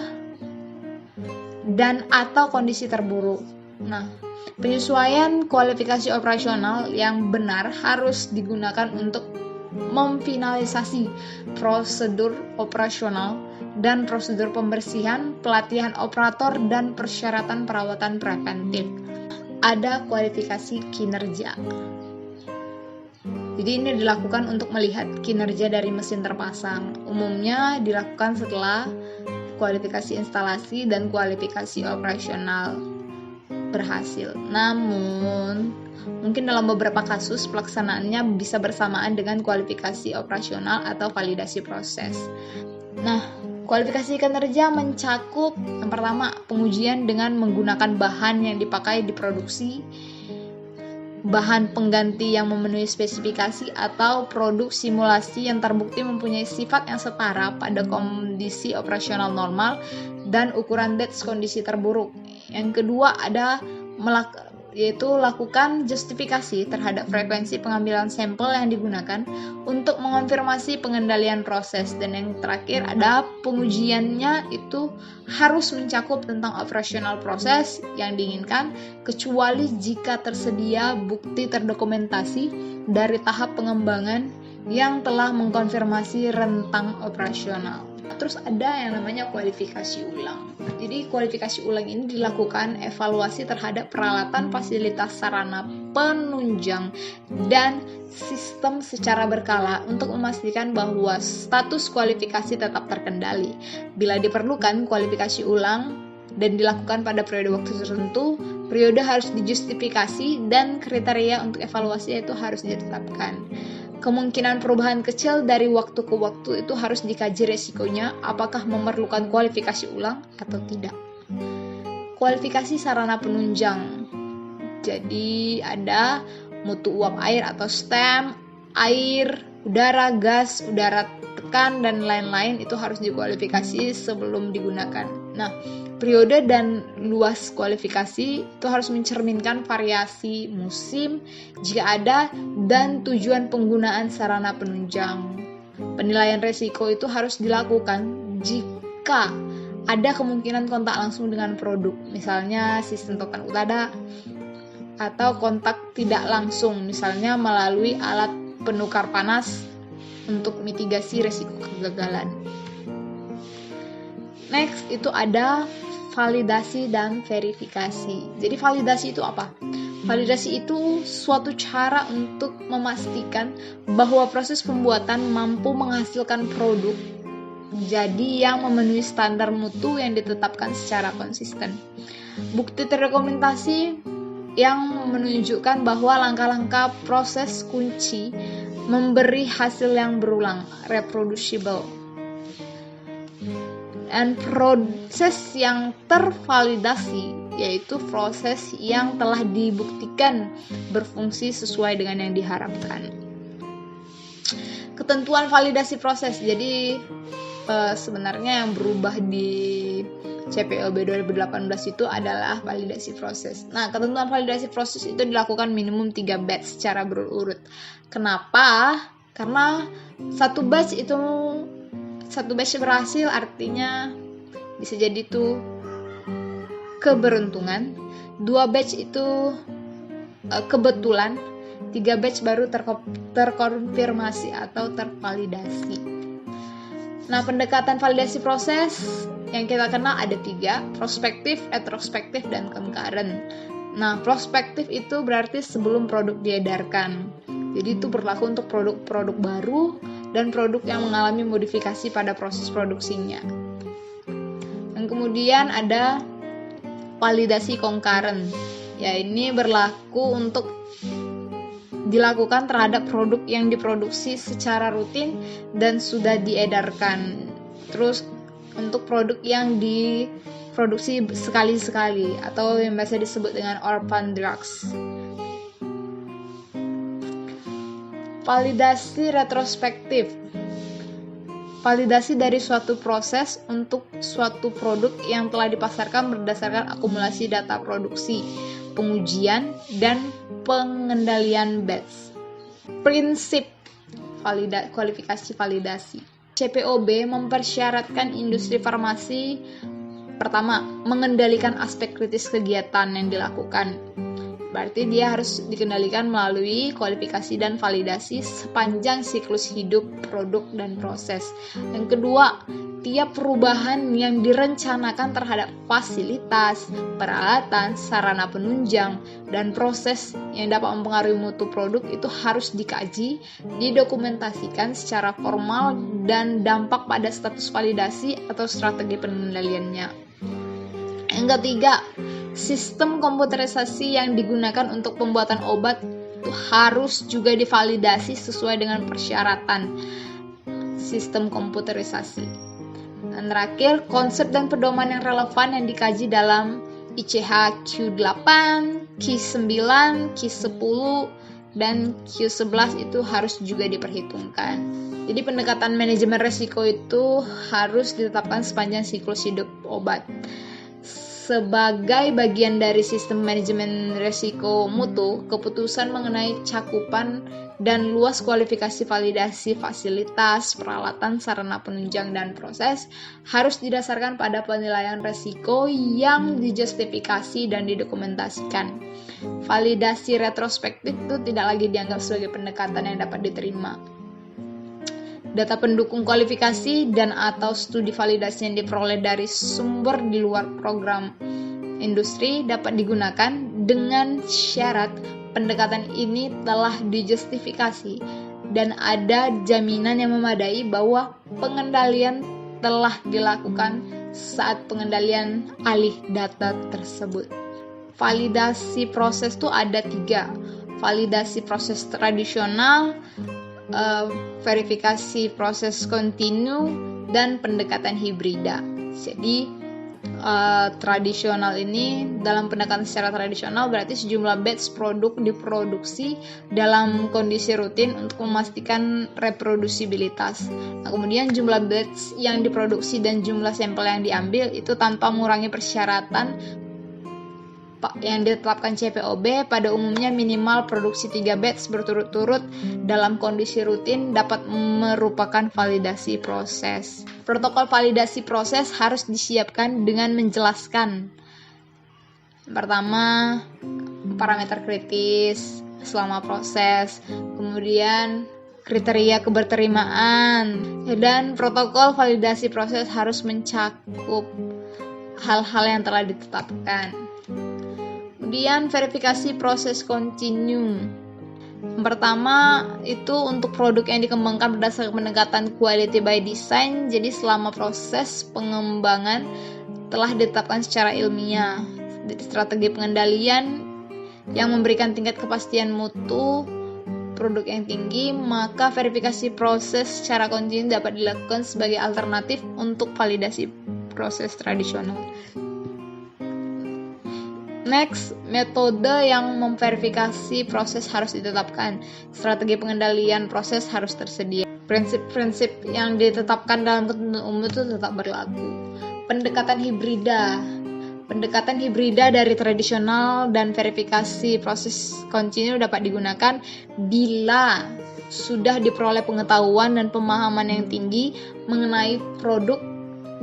dan atau kondisi terburuk. Nah, penyesuaian kualifikasi operasional yang benar harus digunakan untuk memfinalisasi prosedur operasional dan prosedur pembersihan, pelatihan operator, dan persyaratan perawatan preventif. Ada kualifikasi kinerja. Jadi ini dilakukan untuk melihat kinerja dari mesin terpasang. Umumnya dilakukan setelah kualifikasi instalasi dan kualifikasi operasional berhasil. Namun, mungkin dalam beberapa kasus pelaksanaannya bisa bersamaan dengan kualifikasi operasional atau validasi proses. Nah, kualifikasi kinerja mencakup yang pertama, pengujian dengan menggunakan bahan yang dipakai di produksi, bahan pengganti yang memenuhi spesifikasi, atau produk simulasi yang terbukti mempunyai sifat yang setara pada kondisi operasional normal dan ukuran batch kondisi terburuk. Yang kedua ada yaitu lakukan justifikasi terhadap frekuensi pengambilan sampel yang digunakan untuk mengonfirmasi pengendalian proses. Dan yang terakhir ada pengujiannya itu harus mencakup tentang operasional proses yang diinginkan, kecuali jika tersedia bukti terdokumentasi dari tahap pengembangan yang telah mengkonfirmasi rentang operasional. Terus ada yang namanya kualifikasi ulang. Jadi kualifikasi ulang ini dilakukan evaluasi terhadap peralatan, fasilitas, sarana penunjang, dan sistem secara berkala untuk memastikan bahwa status kualifikasi tetap terkendali. Bila diperlukan kualifikasi ulang dan dilakukan pada periode waktu tertentu, periode harus dijustifikasi dan kriteria untuk evaluasi itu harus ditetapkan. Kemungkinan perubahan kecil dari waktu ke waktu itu harus dikaji resikonya, apakah memerlukan kualifikasi ulang atau tidak. Kualifikasi sarana penunjang. Jadi ada mutu uap air atau STEM, air, udara, gas, udara tekan, dan lain-lain itu harus dikualifikasi sebelum digunakan. Nah, periode dan luas kualifikasi itu harus mencerminkan variasi musim jika ada dan tujuan penggunaan sarana penunjang. Penilaian resiko itu harus dilakukan jika ada kemungkinan kontak langsung dengan produk, misalnya sistem token utara, atau kontak tidak langsung, misalnya melalui alat penukar panas untuk mitigasi resiko kegagalan. Next itu ada validasi dan verifikasi. Jadi validasi itu apa? Validasi itu suatu cara untuk memastikan bahwa proses pembuatan mampu menghasilkan produk jadi yang memenuhi standar mutu yang ditetapkan secara konsisten. Bukti terdokumentasi yang menunjukkan bahwa langkah-langkah proses kunci memberi hasil yang berulang, reproducible. Dan proses yang tervalidasi yaitu proses yang telah dibuktikan berfungsi sesuai dengan yang diharapkan. Ketentuan validasi proses. Jadi sebenarnya yang berubah di CPOB 2018 itu adalah validasi proses. Nah, ketentuan validasi proses itu dilakukan minimum 3 batch secara berurut. Kenapa? Karena satu batch berhasil artinya bisa jadi itu keberuntungan. 2 batch itu kebetulan 3 batch baru terkonfirmasi atau tervalidasi. Nah, pendekatan validasi proses yang kita kenal ada 3, prospektif, retrospektif, dan concurrent. Nah, prospektif itu berarti sebelum produk diedarkan. Jadi itu berlaku untuk produk-produk baru dan produk yang mengalami modifikasi pada proses produksinya. Dan kemudian ada validasi concurrent. Ya, ini berlaku untuk dilakukan terhadap produk yang diproduksi secara rutin dan sudah diedarkan. Terus untuk produk yang diproduksi sekali-sekali atau yang biasa disebut dengan orphan drugs. Validasi retrospektif. Validasi dari suatu proses untuk suatu produk yang telah dipasarkan berdasarkan akumulasi data produksi, pengujian, dan pengendalian batch. Prinsip kualifikasi validasi. CPOB mempersyaratkan industri farmasi pertama, mengendalikan aspek kritis kegiatan yang dilakukan. Berarti dia harus dikendalikan melalui kualifikasi dan validasi sepanjang siklus hidup produk dan proses. Yang kedua, tiap perubahan yang direncanakan terhadap fasilitas, peralatan, sarana penunjang, dan proses yang dapat mempengaruhi mutu produk itu harus dikaji, didokumentasikan secara formal, dan dampak pada status validasi atau strategi pengendaliannya. Yang ketiga, sistem komputerisasi yang digunakan untuk pembuatan obat itu harus juga divalidasi sesuai dengan persyaratan sistem komputerisasi. Dan terakhir, konsep dan pedoman yang relevan yang dikaji dalam ICH Q8, Q9, Q10, dan Q11 itu harus juga diperhitungkan. Jadi pendekatan manajemen risiko itu harus ditetapkan sepanjang siklus hidup obat. Sebagai bagian dari sistem manajemen risiko mutu, keputusan mengenai cakupan dan luas kualifikasi validasi fasilitas, peralatan, sarana penunjang, dan proses harus didasarkan pada penilaian risiko yang dijustifikasi dan didokumentasikan. Validasi retrospektif itu tidak lagi dianggap sebagai pendekatan yang dapat diterima. Data pendukung kualifikasi dan atau studi validasi yang diperoleh dari sumber di luar program industri dapat digunakan dengan syarat pendekatan ini telah dijustifikasi dan ada jaminan yang memadai bahwa pengendalian telah dilakukan saat pengendalian alih data tersebut. Validasi proses itu ada 3. Validasi proses tradisional, verifikasi proses kontinu, dan pendekatan hibrida. Jadi tradisional ini, dalam pendekatan secara tradisional berarti sejumlah batch produk diproduksi dalam kondisi rutin untuk memastikan reprodusibilitas. Nah, kemudian jumlah batch yang diproduksi dan jumlah sampel yang diambil itu tanpa mengurangi persyaratan yang ditetapkan CPOB, pada umumnya minimal produksi 3 batch berturut-turut dalam kondisi rutin dapat merupakan validasi proses. Protokol validasi proses harus disiapkan dengan menjelaskan pertama, parameter kritis selama proses, kemudian kriteria keberterimaan, dan protokol validasi proses harus mencakup hal-hal yang telah ditetapkan. Kemudian verifikasi proses kontinu. Pertama itu untuk produk yang dikembangkan berdasarkan pendekatan quality by design. Jadi selama proses pengembangan telah ditetapkan secara ilmiah strategi pengendalian yang memberikan tingkat kepastian mutu produk yang tinggi, maka verifikasi proses secara kontinu dapat dilakukan sebagai alternatif untuk validasi proses tradisional. Next, metode yang memverifikasi proses harus ditetapkan. Strategi pengendalian proses harus tersedia. Prinsip-prinsip yang ditetapkan dalam ketentuan umum itu tetap berlaku. Pendekatan hibrida. Pendekatan hibrida dari tradisional dan verifikasi proses kontinu dapat digunakan bila sudah diperoleh pengetahuan dan pemahaman yang tinggi mengenai produk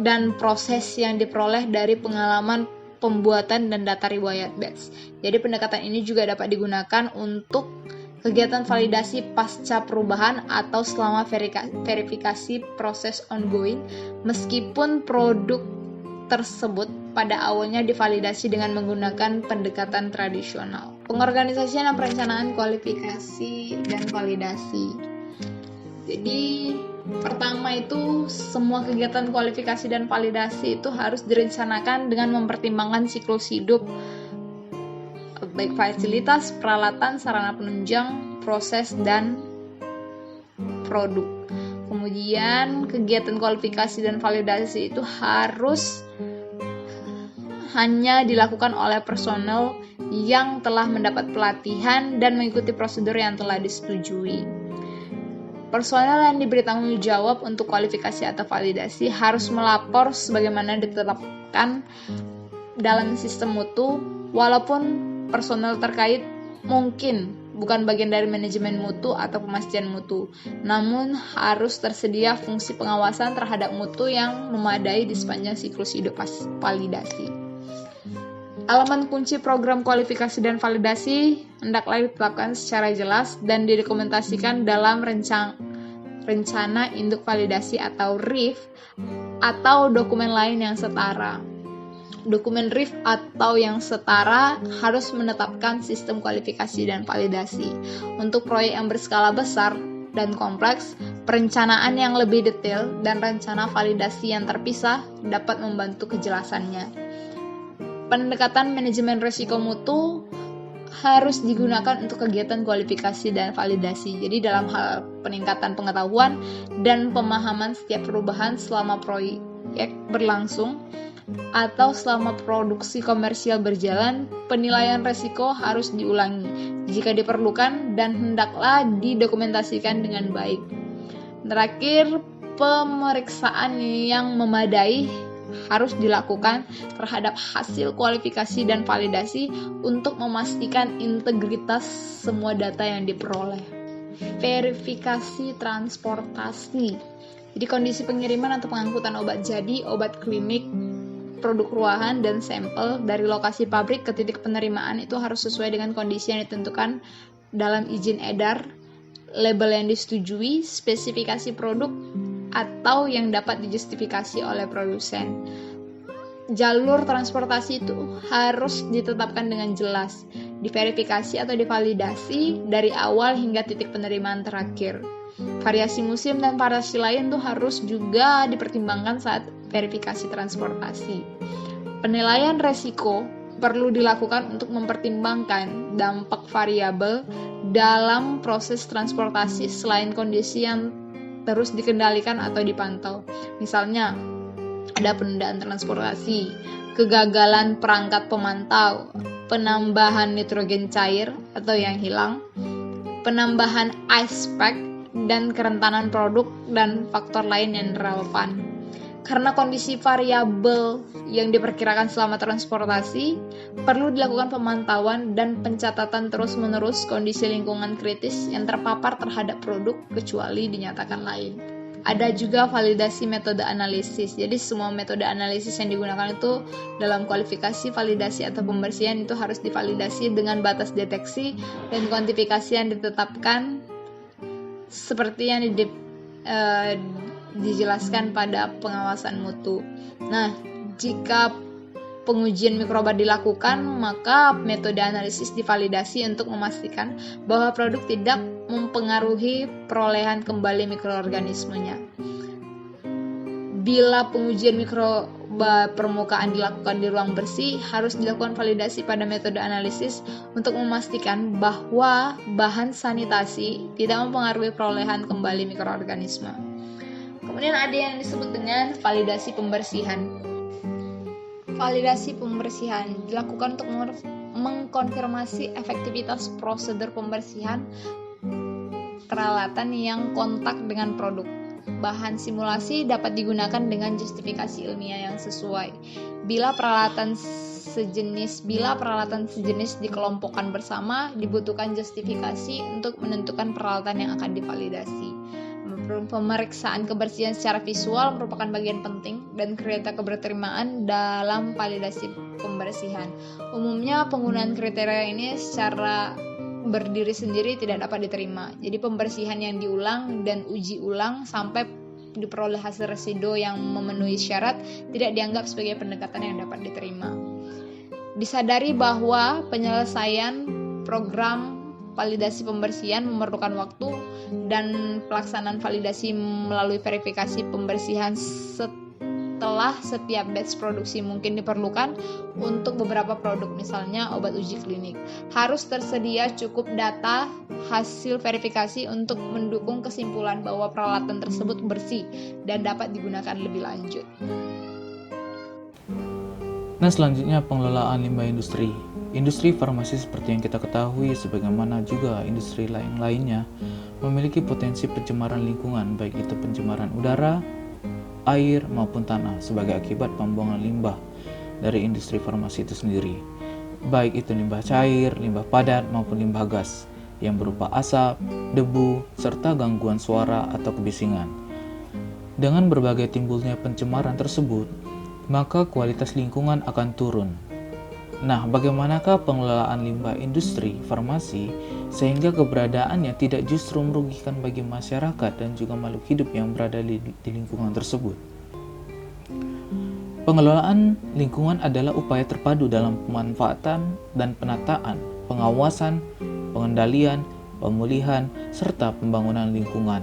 dan proses yang diperoleh dari pengalaman pembuatan dan data riwayat batch. Jadi pendekatan ini juga dapat digunakan untuk kegiatan validasi pasca perubahan atau selama verifikasi proses ongoing, meskipun produk tersebut pada awalnya divalidasi dengan menggunakan pendekatan tradisional. Pengorganisasian dan perencanaan kualifikasi dan validasi. Jadi pertama itu semua kegiatan kualifikasi dan validasi itu harus direncanakan dengan mempertimbangkan siklus hidup baik fasilitas, peralatan, sarana penunjang, proses, dan produk. Kemudian kegiatan kualifikasi dan validasi itu harus hanya dilakukan oleh personel yang telah mendapat pelatihan dan mengikuti prosedur yang telah disetujui. Personel yang diberi tanggung jawab untuk kualifikasi atau validasi harus melapor sebagaimana ditetapkan dalam sistem mutu, walaupun personel terkait mungkin bukan bagian dari manajemen mutu atau pemastian mutu, namun harus tersedia fungsi pengawasan terhadap mutu yang memadai di sepanjang siklus hidup validasi. Elemen kunci program kualifikasi dan validasi hendaklah ditetapkan secara jelas dan didokumentasikan dalam rencana induk validasi atau RIV atau dokumen lain yang setara. Dokumen RIV atau yang setara harus menetapkan sistem kualifikasi dan validasi. Untuk proyek yang berskala besar dan kompleks, perencanaan yang lebih detail dan rencana validasi yang terpisah dapat membantu kejelasannya. Pendekatan manajemen risiko mutu harus digunakan untuk kegiatan kualifikasi dan validasi. Jadi dalam hal peningkatan pengetahuan dan pemahaman setiap perubahan selama proyek berlangsung, atau selama produksi komersial berjalan, penilaian risiko harus diulangi jika diperlukan dan hendaklah didokumentasikan dengan baik. Terakhir, pemeriksaan yang memadai harus dilakukan terhadap hasil kualifikasi dan validasi untuk memastikan integritas semua data yang diperoleh. Verifikasi transportasi. Jadi kondisi pengiriman atau pengangkutan obat jadi, obat klinik, produk ruahan, dan sampel dari lokasi pabrik ke titik penerimaan itu harus sesuai dengan kondisi yang ditentukan dalam izin edar, label yang disetujui, spesifikasi produk, atau yang dapat dijustifikasi oleh produsen. Jalur transportasi itu harus ditetapkan dengan jelas, diverifikasi atau divalidasi dari awal hingga titik penerimaan terakhir. Variasi musim dan variasi lain tuh harus juga dipertimbangkan saat verifikasi transportasi. Penilaian resiko perlu dilakukan untuk mempertimbangkan dampak variabel dalam proses transportasi selain kondisi yang terus dikendalikan atau dipantau. Misalnya, ada penundaan transportasi, kegagalan perangkat pemantau, penambahan nitrogen cair atau yang hilang, penambahan ice pack, dan kerentanan produk dan faktor lain yang relevan. Karena kondisi variabel yang diperkirakan selama transportasi, perlu dilakukan pemantauan dan pencatatan terus-menerus kondisi lingkungan kritis yang terpapar terhadap produk kecuali dinyatakan lain. Ada juga validasi metode analisis. Jadi semua metode analisis yang digunakan itu dalam kualifikasi, validasi, atau pembersihan itu harus divalidasi dengan batas deteksi dan kuantifikasi yang ditetapkan seperti yang dijelaskan pada pengawasan mutu. Nah, jika pengujian mikroba dilakukan, maka metode analisis divalidasi untuk memastikan bahwa produk tidak mempengaruhi perolehan kembali mikroorganismenya. Bila pengujian mikroba permukaan dilakukan di ruang bersih, harus dilakukan validasi pada metode analisis untuk memastikan bahwa bahan sanitasi tidak mempengaruhi perolehan kembali mikroorganisme. Kemudian ada yang disebut dengan validasi pembersihan. Validasi pembersihan dilakukan untuk mengkonfirmasi efektivitas prosedur pembersihan peralatan yang kontak dengan produk. Bahan simulasi dapat digunakan dengan justifikasi ilmiah yang sesuai. Bila peralatan sejenis dikelompokkan bersama, dibutuhkan justifikasi untuk menentukan peralatan yang akan divalidasi. Pemeriksaan kebersihan secara visual merupakan bagian penting dan kriteria keberterimaan dalam validasi pembersihan. Umumnya penggunaan kriteria ini secara berdiri sendiri tidak dapat diterima. Jadi pembersihan yang diulang dan uji ulang sampai diperoleh hasil residu yang memenuhi syarat tidak dianggap sebagai pendekatan yang dapat diterima. Disadari bahwa penyelesaian program validasi pembersihan memerlukan waktu dan pelaksanaan validasi melalui verifikasi pembersihan setelah setiap batch produksi mungkin diperlukan untuk beberapa produk, misalnya obat uji klinik. Harus tersedia cukup data hasil verifikasi untuk mendukung kesimpulan bahwa peralatan tersebut bersih dan dapat digunakan lebih lanjut. Nah, selanjutnya pengelolaan limbah industri. Industri farmasi seperti yang kita ketahui, sebagaimana juga industri lainnya, memiliki potensi pencemaran lingkungan, baik itu pencemaran udara, air, maupun tanah sebagai akibat pembuangan limbah dari industri farmasi itu sendiri. Baik itu limbah cair, limbah padat, maupun limbah gas yang berupa asap, debu, serta gangguan suara atau kebisingan. Dengan berbagai timbulnya pencemaran tersebut, maka kualitas lingkungan akan turun. Nah, bagaimanakah pengelolaan limbah industri farmasi sehingga keberadaannya tidak justru merugikan bagi masyarakat dan juga makhluk hidup yang berada di lingkungan tersebut? Pengelolaan lingkungan adalah upaya terpadu dalam pemanfaatan dan penataan, pengawasan, pengendalian, pemulihan, serta pembangunan lingkungan.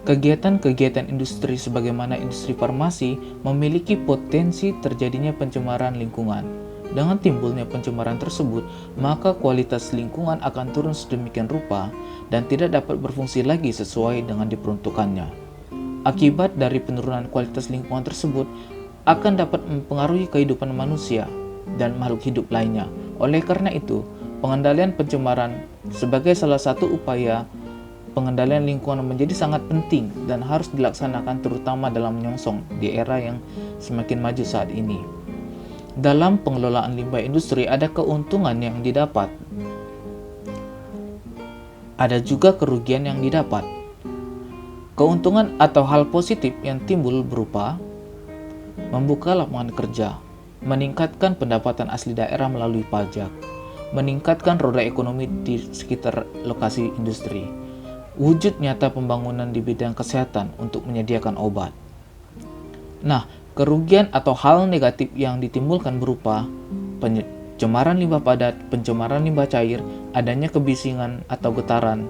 Kegiatan-kegiatan industri sebagaimana industri farmasi memiliki potensi terjadinya pencemaran lingkungan. Dengan timbulnya pencemaran tersebut, maka kualitas lingkungan akan turun sedemikian rupa dan tidak dapat berfungsi lagi sesuai dengan diperuntukannya. Akibat dari penurunan kualitas lingkungan tersebut akan dapat mempengaruhi kehidupan manusia dan makhluk hidup lainnya. Oleh karena itu, pengendalian pencemaran sebagai salah satu upaya pengendalian lingkungan menjadi sangat penting dan harus dilaksanakan terutama dalam menyongsong di era yang semakin maju saat ini. Dalam pengelolaan limbah industri ada keuntungan yang didapat. Ada juga kerugian yang didapat. Keuntungan atau hal positif yang timbul berupa membuka lapangan kerja, meningkatkan pendapatan asli daerah melalui pajak, meningkatkan roda ekonomi di sekitar lokasi industri, wujud nyata pembangunan di bidang kesehatan untuk menyediakan obat. Nah, kerugian atau hal negatif yang ditimbulkan berupa pencemaran limbah padat, pencemaran limbah cair, adanya kebisingan atau getaran,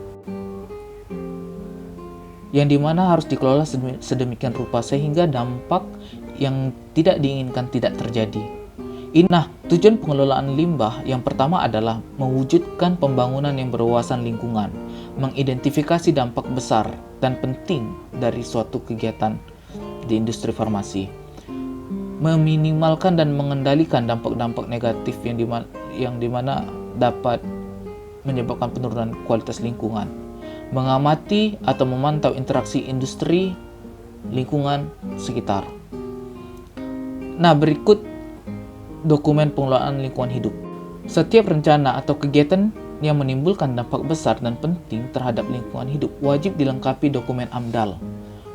yang dimana harus dikelola sedemikian rupa sehingga dampak yang tidak diinginkan tidak terjadi. Nah, tujuan pengelolaan limbah yang pertama adalah mewujudkan pembangunan yang berwawasan lingkungan, mengidentifikasi dampak besar dan penting dari suatu kegiatan di industri farmasi, meminimalkan dan mengendalikan dampak-dampak negatif yang dimana dapat menyebabkan penurunan kualitas lingkungan, mengamati atau memantau interaksi industri lingkungan sekitar. Nah, berikut dokumen pengelolaan lingkungan hidup. Setiap rencana atau kegiatan yang menimbulkan dampak besar dan penting terhadap lingkungan hidup wajib dilengkapi dokumen AMDAL.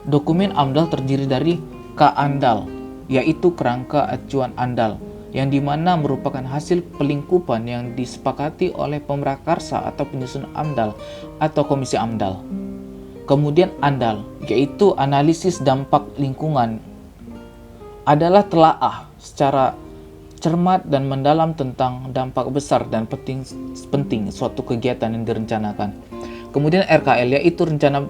Dokumen AMDAL terdiri dari KANDAL, yaitu kerangka acuan ANDAL, yang dimana merupakan hasil pelingkupan yang disepakati oleh pemrakarsa atau penyusun AMDAL atau komisi AMDAL. Kemudian ANDAL, yaitu analisis dampak lingkungan, adalah telaah secara cermat dan mendalam tentang dampak besar dan penting suatu kegiatan yang direncanakan. Kemudian RKL, yaitu rencana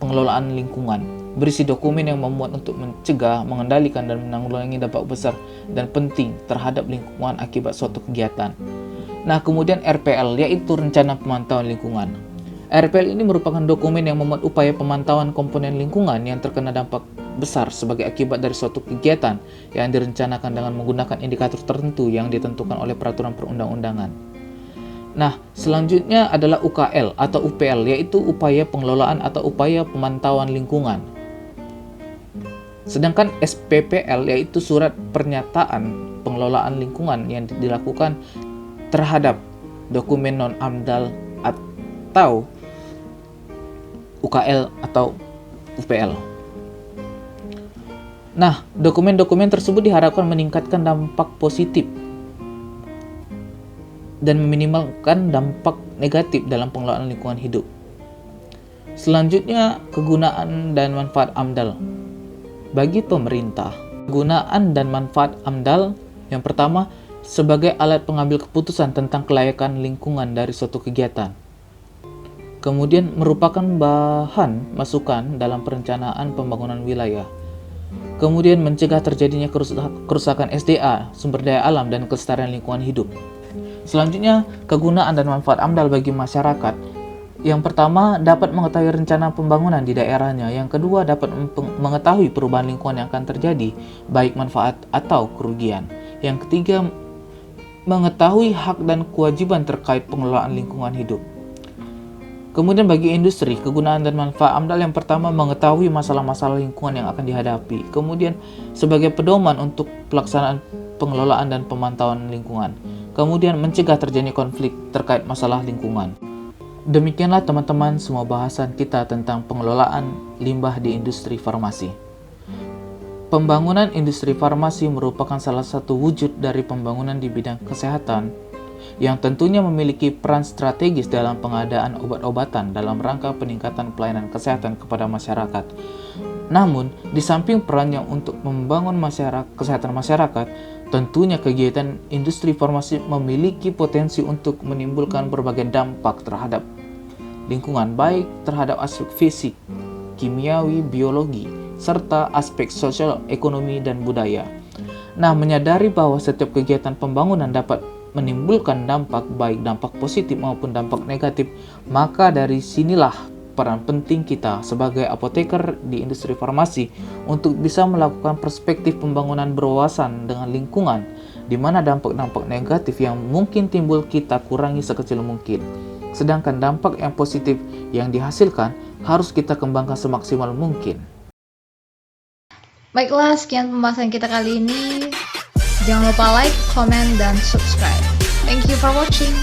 pengelolaan lingkungan, berisi dokumen yang memuat untuk mencegah, mengendalikan, dan menanggulangi dampak besar dan penting terhadap lingkungan akibat suatu kegiatan. Nah, kemudian RPL, yaitu rencana pemantauan lingkungan. RPL ini merupakan dokumen yang memuat upaya pemantauan komponen lingkungan yang terkena dampak besar sebagai akibat dari suatu kegiatan yang direncanakan dengan menggunakan indikator tertentu yang ditentukan oleh peraturan perundang-undangan. Nah, selanjutnya adalah UKL atau UPL, yaitu upaya pengelolaan atau upaya pemantauan lingkungan. Sedangkan SPPL, yaitu surat pernyataan pengelolaan lingkungan yang dilakukan terhadap dokumen non-AMDAL atau UKL atau UPL. Nah, dokumen-dokumen tersebut diharapkan meningkatkan dampak positif dan meminimalkan dampak negatif dalam pengelolaan lingkungan hidup. Selanjutnya, kegunaan dan manfaat AMDAL. Bagi pemerintah, kegunaan dan manfaat AMDAL yang pertama, sebagai alat pengambil keputusan tentang kelayakan lingkungan dari suatu kegiatan. Kemudian merupakan bahan masukan dalam perencanaan pembangunan wilayah. Kemudian mencegah terjadinya kerusakan SDA, sumber daya alam, dan kelestarian lingkungan hidup. Selanjutnya, kegunaan dan manfaat AMDAL bagi masyarakat. Yang pertama, dapat mengetahui rencana pembangunan di daerahnya. Yang kedua, dapat mengetahui perubahan lingkungan yang akan terjadi, baik manfaat atau kerugian. Yang ketiga, mengetahui hak dan kewajiban terkait pengelolaan lingkungan hidup. Kemudian bagi industri, kegunaan dan manfaat AMDAL yang pertama, mengetahui masalah-masalah lingkungan yang akan dihadapi. Kemudian sebagai pedoman untuk pelaksanaan pengelolaan dan pemantauan lingkungan. Kemudian mencegah terjadi konflik terkait masalah lingkungan. Demikianlah teman-teman semua bahasan kita tentang pengelolaan limbah di industri farmasi. Pembangunan industri farmasi merupakan salah satu wujud dari pembangunan di bidang kesehatan yang tentunya memiliki peran strategis dalam pengadaan obat-obatan dalam rangka peningkatan pelayanan kesehatan kepada masyarakat. Namun, di samping perannya untuk membangun kesehatan masyarakat, tentunya kegiatan industri farmasi memiliki potensi untuk menimbulkan berbagai dampak terhadap lingkungan, baik terhadap aspek fisik, kimiawi, biologi, serta aspek sosial, ekonomi, dan budaya. Nah, menyadari bahwa setiap kegiatan pembangunan dapat menimbulkan dampak, baik dampak positif maupun dampak negatif, maka dari sinilah peran penting kita sebagai apoteker di industri farmasi untuk bisa melakukan perspektif pembangunan berwawasan dengan lingkungan, di mana dampak-dampak negatif yang mungkin timbul kita kurangi sekecil mungkin. Sedangkan dampak yang positif yang dihasilkan harus kita kembangkan semaksimal mungkin. Baiklah, sekian pembahasan kita kali ini. Jangan lupa like, comment, dan subscribe. Thank you for watching.